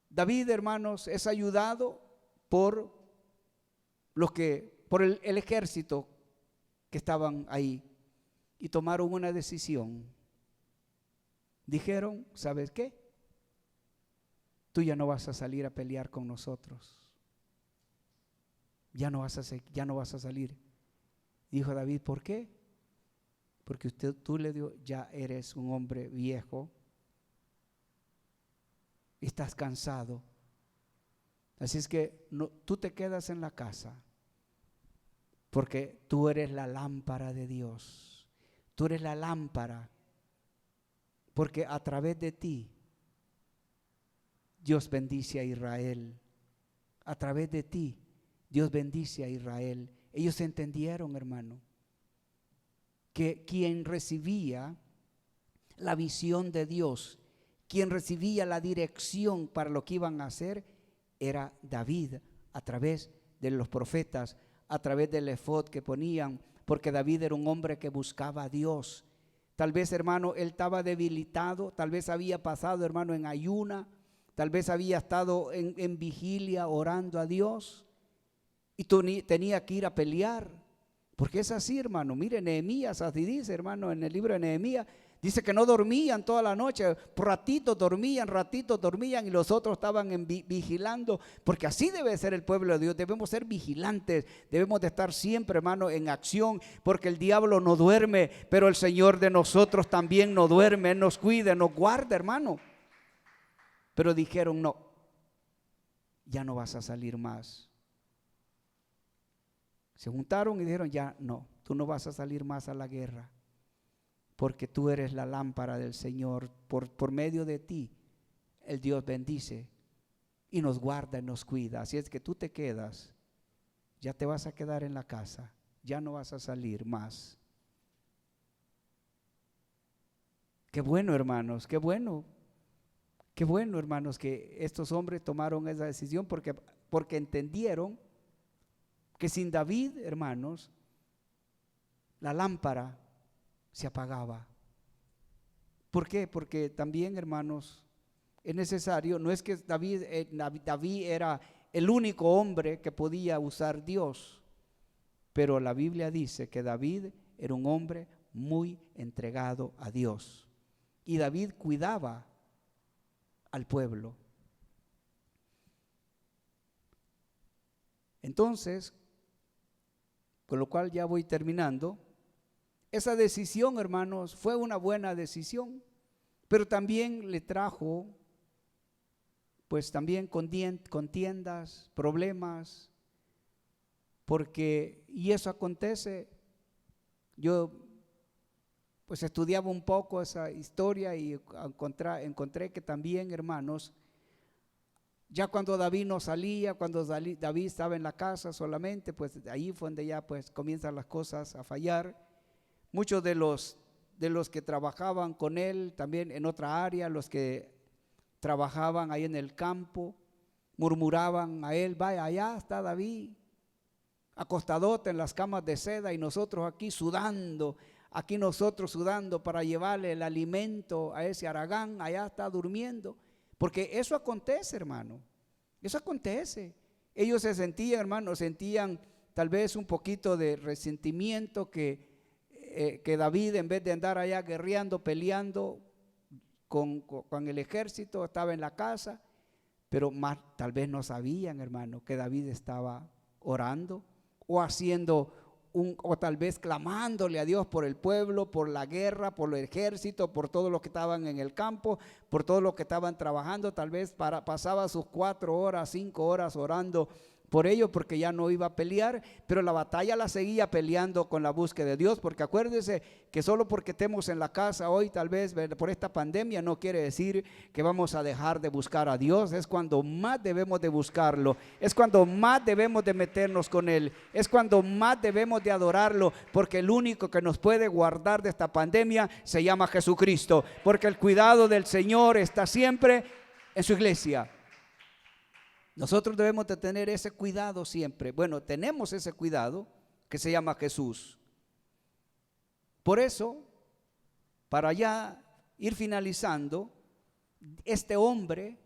David, hermanos, es ayudado por el ejército que estaban ahí y tomaron una decisión. Dijeron, ¿sabes qué? Tú ya no vas a salir a pelear con nosotros. Ya no vas a salir. Dijo David, ¿por qué? Porque tú le dio, ya eres un hombre viejo, estás cansado. Así es que tú te quedas en la casa, porque tú eres la lámpara de Dios. Tú eres la lámpara, porque a través de ti Dios bendice a Israel. A través de ti Dios bendice a Israel. Ellos entendieron, hermano, que quien recibía la visión de Dios, quien recibía la dirección para lo que iban a hacer, era David, a través de los profetas, a través del efod que ponían, porque David era un hombre que buscaba a Dios. Tal vez, hermano, él estaba debilitado, tal vez había pasado, hermano, en ayuna, tal vez había estado en vigilia orando a Dios y tenía que ir a pelear. Porque es así, hermano. Mire, Nehemías, así dice, hermano, en el libro de Nehemías, dice que no dormían toda la noche, ratitos dormían y los otros estaban vigilando, porque así debe ser el pueblo de Dios. Debemos ser vigilantes, debemos de estar siempre, hermano, en acción, porque el diablo no duerme, pero el Señor de nosotros también no duerme. Él nos cuida, nos guarda, hermano. Pero dijeron, no, ya no vas a salir más. Se juntaron y dijeron, ya no, tú no vas a salir más a la guerra, porque tú eres la lámpara del Señor. Por medio de ti, el Dios bendice y nos guarda y nos cuida. Así es que tú te quedas, ya te vas a quedar en la casa, ya no vas a salir más. Qué bueno, hermanos, qué bueno hermanos que estos hombres tomaron esa decisión porque entendieron que sin David, hermanos, la lámpara se apagaba. ¿Por qué? Porque también, hermanos, es necesario, no es que David era el único hombre que podía usar Dios, pero la Biblia dice que David era un hombre muy entregado a Dios y David cuidaba al pueblo. Entonces, con lo cual ya voy terminando, esa decisión, hermanos, fue una buena decisión, pero también le trajo, pues también contiendas, problemas, y eso acontece. Yo pues estudiaba un poco esa historia y encontré que también, hermanos, ya cuando David no salía, cuando David estaba en la casa solamente, pues ahí fue donde ya pues comienzan las cosas a fallar. Muchos de los que trabajaban con él también en otra área, los que trabajaban ahí en el campo, murmuraban a él: vaya, allá está David, acostadote en las camas de seda y nosotros aquí sudando para llevarle el alimento a ese haragán, allá está durmiendo. Porque eso acontece, hermano, eso acontece. Ellos se sentían, hermano, tal vez un poquito de resentimiento que David, en vez de andar allá guerreando, peleando con el ejército, estaba en la casa, pero más tal vez no sabían, hermano, que David estaba orando o tal vez clamándole a Dios por el pueblo, por la guerra, por el ejército, por todos los que estaban en el campo, por todos los que estaban trabajando. Tal vez pasaba sus 4 horas, 5 horas orando por ello, porque ya no iba a pelear, pero la batalla la seguía peleando con la búsqueda de Dios. Porque acuérdese que solo porque estemos en la casa hoy, tal vez por esta pandemia, no quiere decir que vamos a dejar de buscar a Dios. Es cuando más debemos de buscarlo, es cuando más debemos de meternos con Él, es cuando más debemos de adorarlo, porque el único que nos puede guardar de esta pandemia se llama Jesucristo, porque el cuidado del Señor está siempre en su iglesia. Nosotros debemos de tener ese cuidado siempre. Bueno, tenemos ese cuidado que se llama Jesús. Por eso, para ya ir finalizando, este hombre,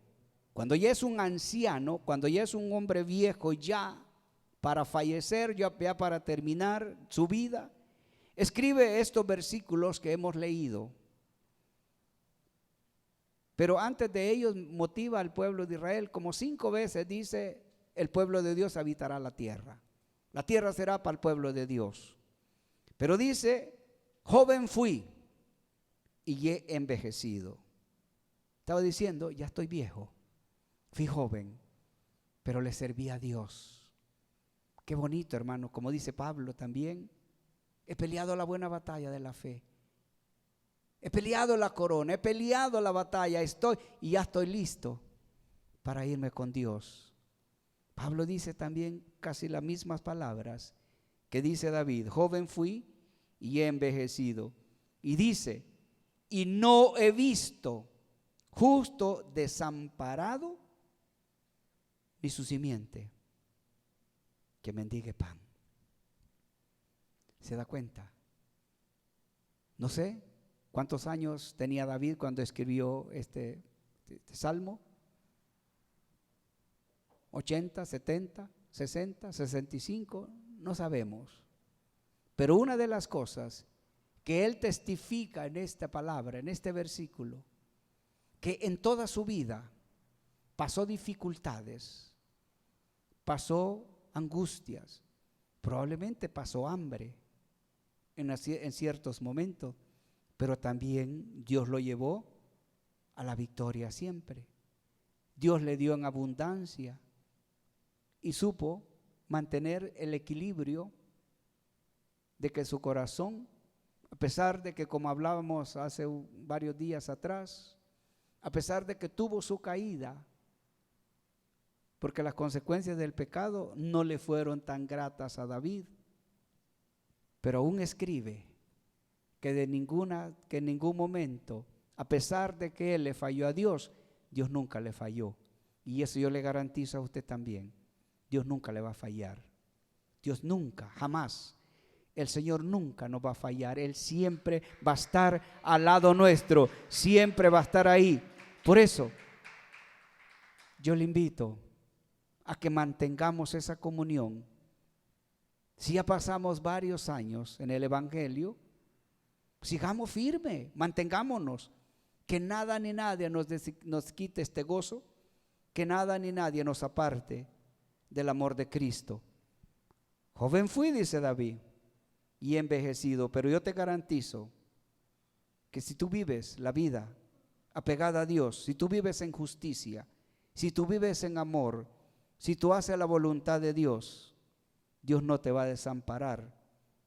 cuando ya es un anciano, cuando ya es un hombre viejo, ya para fallecer, ya para terminar su vida, escribe estos versículos que hemos leído. Pero antes de ellos motiva al pueblo de Israel, como 5 veces dice: el pueblo de Dios habitará la tierra será para el pueblo de Dios. Pero dice: joven fui y he envejecido. Estaba diciendo: ya estoy viejo, fui joven, pero le serví a Dios. Qué bonito, hermano, como dice Pablo también: he peleado la buena batalla de la fe. He peleado la corona, he peleado la batalla, y ya estoy listo para irme con Dios. Pablo dice también casi las mismas palabras que dice David: joven fui y he envejecido. Y dice: y no he visto justo desamparado, ni su simiente que mendigue pan. ¿Se da cuenta? No sé ¿cuántos años tenía David cuando escribió este salmo? 80, 70, 60, 65, no sabemos. Pero una de las cosas que él testifica en esta palabra, en este versículo, que en toda su vida pasó dificultades, pasó angustias, probablemente pasó hambre en ciertos momentos, pero también Dios lo llevó a la victoria siempre. Dios le dio en abundancia y supo mantener el equilibrio de que su corazón, a pesar de que, como hablábamos hace varios días atrás, a pesar de que tuvo su caída, porque las consecuencias del pecado no le fueron tan gratas a David. Pero aún escribe que en ningún momento, a pesar de que él le falló a Dios, Dios nunca le falló. Y eso yo le garantizo a usted también. Dios nunca le va a fallar. Dios nunca, jamás. El Señor nunca nos va a fallar. Él siempre va a estar al lado nuestro. Siempre va a estar ahí. Por eso, yo le invito a que mantengamos esa comunión. Si ya pasamos varios años en el Evangelio, sigamos firme, mantengámonos. Que nada ni nadie nos quite este gozo. Que nada ni nadie nos aparte del amor de Cristo. Joven fui, dice David, y envejecido, pero yo te garantizo que si tú vives la vida apegada a Dios, si tú vives en justicia, si tú vives en amor, si tú haces la voluntad de Dios, Dios no te va a desamparar,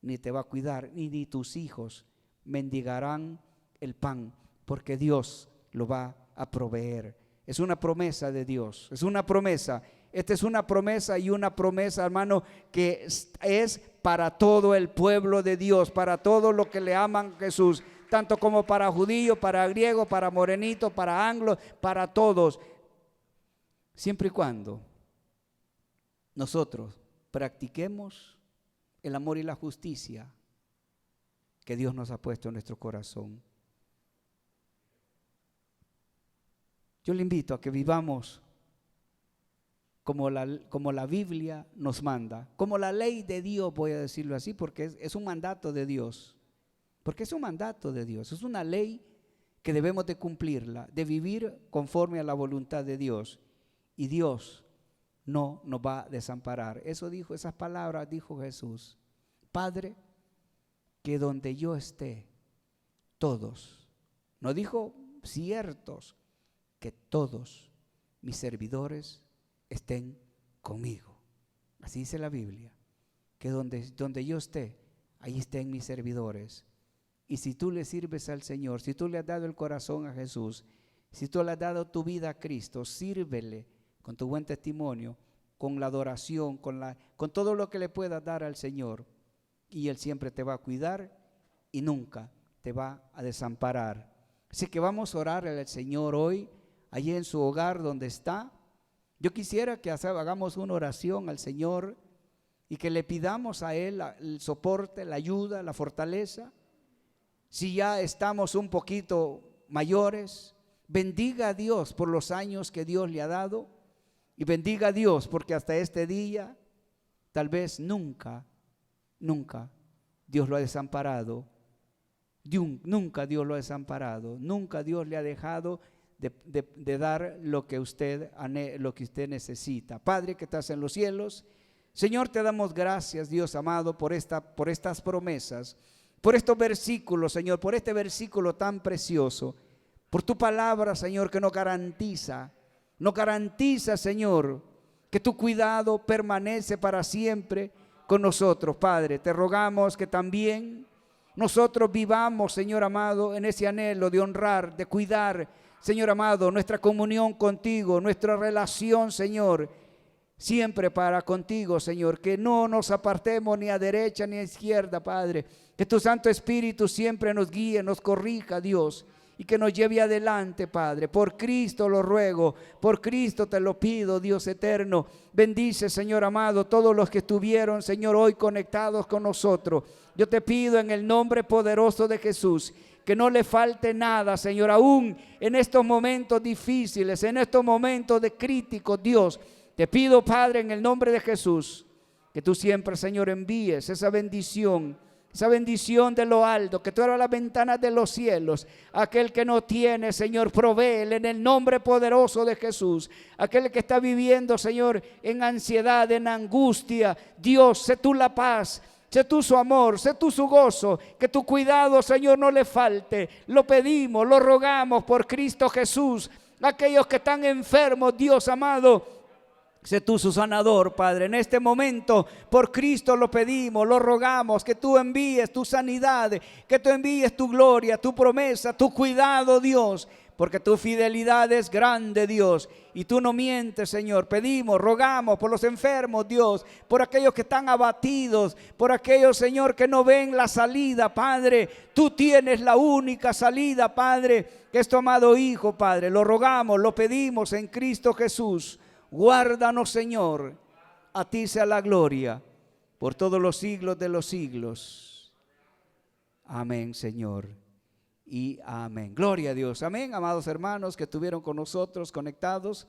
ni te va a cuidar, ni tus hijos mendigarán el pan, porque Dios lo va a proveer. Es una promesa de Dios, es una promesa. Esta es una promesa y una promesa, hermano, que es para todo el pueblo de Dios, para todos los que le aman a Jesús, tanto como para judíos, para griegos, para morenitos, para anglos, para todos. Siempre y cuando nosotros practiquemos el amor y la justicia que Dios nos ha puesto en nuestro corazón. Yo le invito a que vivamos como la Biblia nos manda, como la ley de Dios, voy a decirlo así, porque es un mandato de Dios, porque es un mandato de Dios, es una ley que debemos de cumplirla, de vivir conforme a la voluntad de Dios, y Dios no nos va a desamparar. Esas palabras dijo Jesús: Padre, que donde yo esté, todos, no dijo ciertos, que todos mis servidores estén conmigo. Así dice la Biblia, que donde yo esté, ahí estén mis servidores. Y si tú le sirves al Señor, si tú le has dado el corazón a Jesús, si tú le has dado tu vida a Cristo, sírvele con tu buen testimonio, con la adoración, con todo lo que le puedas dar al Señor, y Él siempre te va a cuidar y nunca te va a desamparar. Así que vamos a orar al Señor hoy, allí en su hogar donde está. Yo quisiera que hagamos una oración al Señor y que le pidamos a Él el soporte, la ayuda, la fortaleza. Si ya estamos un poquito mayores, bendiga a Dios por los años que Dios le ha dado, y bendiga a Dios porque hasta este día tal vez nunca Dios lo ha desamparado. Nunca Dios lo ha desamparado, nunca Dios le ha dejado de dar lo que usted necesita. Padre que estás en los cielos, Señor, te damos gracias, Dios amado, por estas promesas, por estos versículos, Señor, por este versículo tan precioso, por tu palabra, Señor, que nos garantiza, Señor, que tu cuidado permanece para siempre con nosotros. Padre, te rogamos que también nosotros vivamos, Señor amado, en ese anhelo de honrar, de cuidar, Señor amado, nuestra comunión contigo, nuestra relación, Señor, siempre para contigo, Señor, que no nos apartemos ni a derecha ni a izquierda, Padre, que tu Santo Espíritu siempre nos guíe, nos corrija, Dios, y que nos lleve adelante, Padre. Por Cristo lo ruego, por Cristo te lo pido, Dios eterno. Bendice, Señor amado, todos los que estuvieron, Señor, hoy conectados con nosotros. Yo te pido en el nombre poderoso de Jesús, que no le falte nada, Señor, aún en estos momentos difíciles, en estos momentos de críticos, Dios. Te pido, Padre, en el nombre de Jesús, que tú siempre, Señor, envíes esa bendición de lo alto, que tú abras las ventanas de los cielos. Aquel que no tiene, Señor, provéele en el nombre poderoso de Jesús. Aquel que está viviendo, Señor, en ansiedad, en angustia, Dios, sé tú la paz, sé tú su amor, sé tú su gozo, que tu cuidado, Señor, no le falte. Lo pedimos, lo rogamos por Cristo Jesús. Aquellos que están enfermos, Dios amado, sé tú su sanador, Padre. En este momento, por Cristo lo pedimos, lo rogamos, que tú envíes tu sanidad, que tú envíes tu gloria, tu promesa, tu cuidado, Dios, porque tu fidelidad es grande, Dios, y tú no mientes, Señor. Pedimos, rogamos por los enfermos, Dios, por aquellos que están abatidos, por aquellos, Señor, que no ven la salida, Padre. Tú tienes la única salida, Padre, que es tu amado Hijo, Padre. Lo rogamos, lo pedimos en Cristo Jesús. Guárdanos, Señor. A ti sea la gloria por todos los siglos de los siglos. Amén, Señor. Y amén. Gloria a Dios. Amén, amados hermanos que estuvieron con nosotros conectados.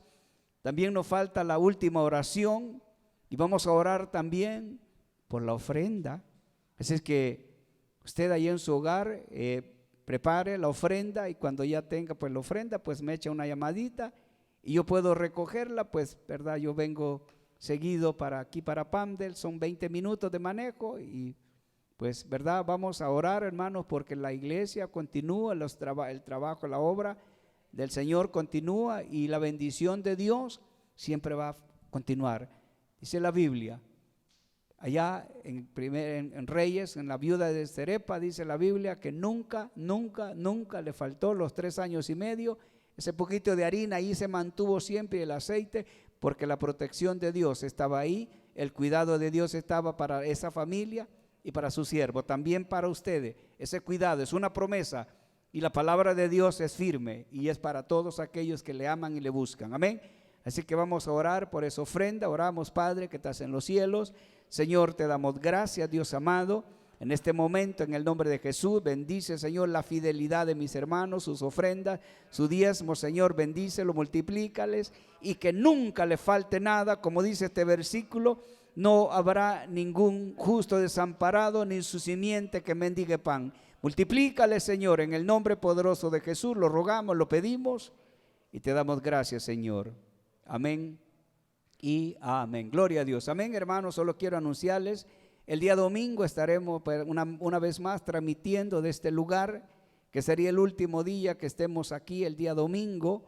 También nos falta la última oración y vamos a orar también por la ofrenda. Así es que usted ahí en su hogar prepare la ofrenda y cuando ya tenga pues la ofrenda, pues me echa una llamadita y yo puedo recogerla, pues verdad, yo vengo seguido para aquí para Pamdel, son 20 minutos de manejo y pues, ¿verdad? Vamos a orar, hermanos, porque la iglesia continúa, el trabajo, la obra del Señor continúa y la bendición de Dios siempre va a continuar. Dice la Biblia, allá en Reyes, en la viuda de Serepa, dice la Biblia que nunca le faltó los 3 años y medio. Ese poquito de harina ahí se mantuvo siempre, el aceite, porque la protección de Dios estaba ahí, el cuidado de Dios estaba para esa familia y para su siervo, también para ustedes. Ese cuidado es una promesa y la palabra de Dios es firme y es para todos aquellos que le aman y le buscan. Amén. Así que vamos a orar por esa ofrenda. Oramos, Padre, que estás en los cielos. Señor, te damos gracias, Dios amado. En este momento, en el nombre de Jesús, bendice, Señor, la fidelidad de mis hermanos, sus ofrendas, su diezmo, Señor, bendícelo, multiplícales y que nunca le falte nada, como dice este versículo. No habrá ningún justo desamparado, ni su simiente que mendigue pan. Multiplícale, Señor, en el nombre poderoso de Jesús. Lo rogamos, lo pedimos y te damos gracias, Señor. Amén y amén. Gloria a Dios. Amén, hermanos. Solo quiero anunciarles, el día domingo estaremos una vez más transmitiendo de este lugar, que sería el último día que estemos aquí, el día domingo.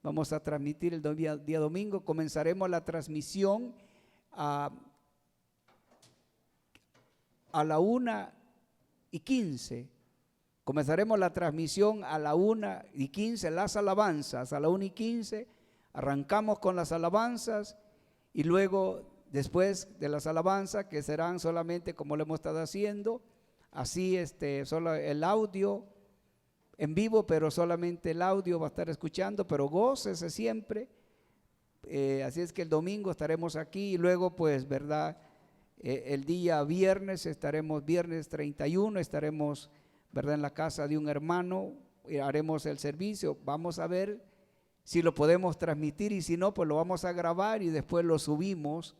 Vamos a transmitir el día domingo. Comenzaremos la transmisión a la 1:15. Comenzaremos la transmisión a la 1:15, las alabanzas, a la 1:15. Arrancamos con las alabanzas y luego después de las alabanzas, que serán solamente como lo hemos estado haciendo, así solo el audio en vivo, pero solamente el audio va a estar escuchando, pero gócese siempre. Así es que el domingo estaremos aquí y luego pues, ¿verdad? El día viernes viernes 31, estaremos, ¿verdad? En la casa de un hermano y haremos el servicio. Vamos a ver si lo podemos transmitir y si no, pues lo vamos a grabar y después lo subimos,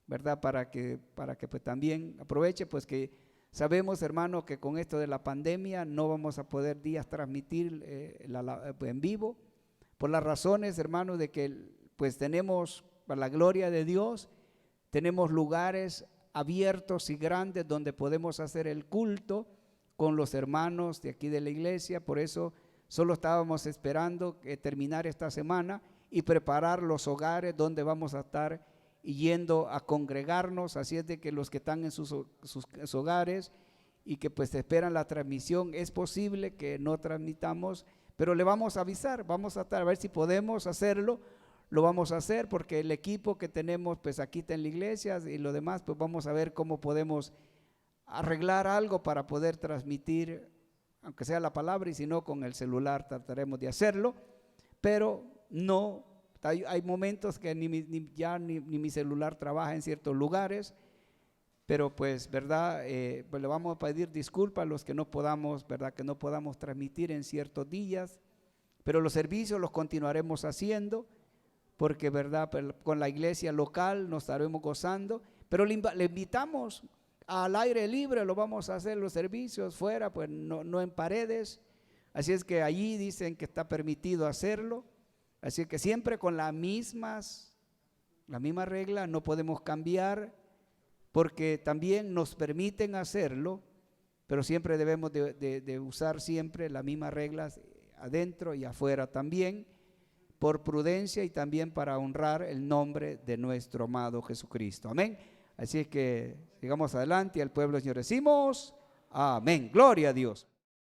¿verdad? Para que pues también aproveche, pues que sabemos, hermano, que con esto de la pandemia no vamos a poder días transmitir en vivo, por las razones, hermano, de que pues tenemos, para la gloria de Dios, tenemos lugares abiertos y grandes donde podemos hacer el culto con los hermanos de aquí de la iglesia. Por eso solo estábamos esperando terminar esta semana y preparar los hogares donde vamos a estar yendo a congregarnos. Así es de que los que están en sus hogares y que pues esperan la transmisión, es posible que no transmitamos, pero le vamos a avisar, vamos a estar a ver si podemos hacerlo. Lo vamos a hacer porque el equipo que tenemos pues aquí está en la iglesia y lo demás pues vamos a ver cómo podemos arreglar algo para poder transmitir, aunque sea la palabra, y si no con el celular trataremos de hacerlo, pero no, hay momentos que ni mi celular trabaja en ciertos lugares, pero pues, ¿verdad? Pues le vamos a pedir disculpas a los que no podamos, ¿verdad? Que no podamos transmitir en ciertos días, pero los servicios los continuaremos haciendo, porque, ¿verdad? Con la iglesia local nos estaremos gozando, pero le invitamos al aire libre, lo vamos a hacer los servicios fuera, pues no en paredes, así es que allí dicen que está permitido hacerlo, así que siempre con la misma regla, no podemos cambiar, porque también nos permiten hacerlo, pero siempre debemos de usar siempre las mismas reglas adentro y afuera también, por prudencia y también para honrar el nombre de nuestro amado Jesucristo. Amén. Así que sigamos adelante y al pueblo, Señor, decimos amén. Gloria a Dios.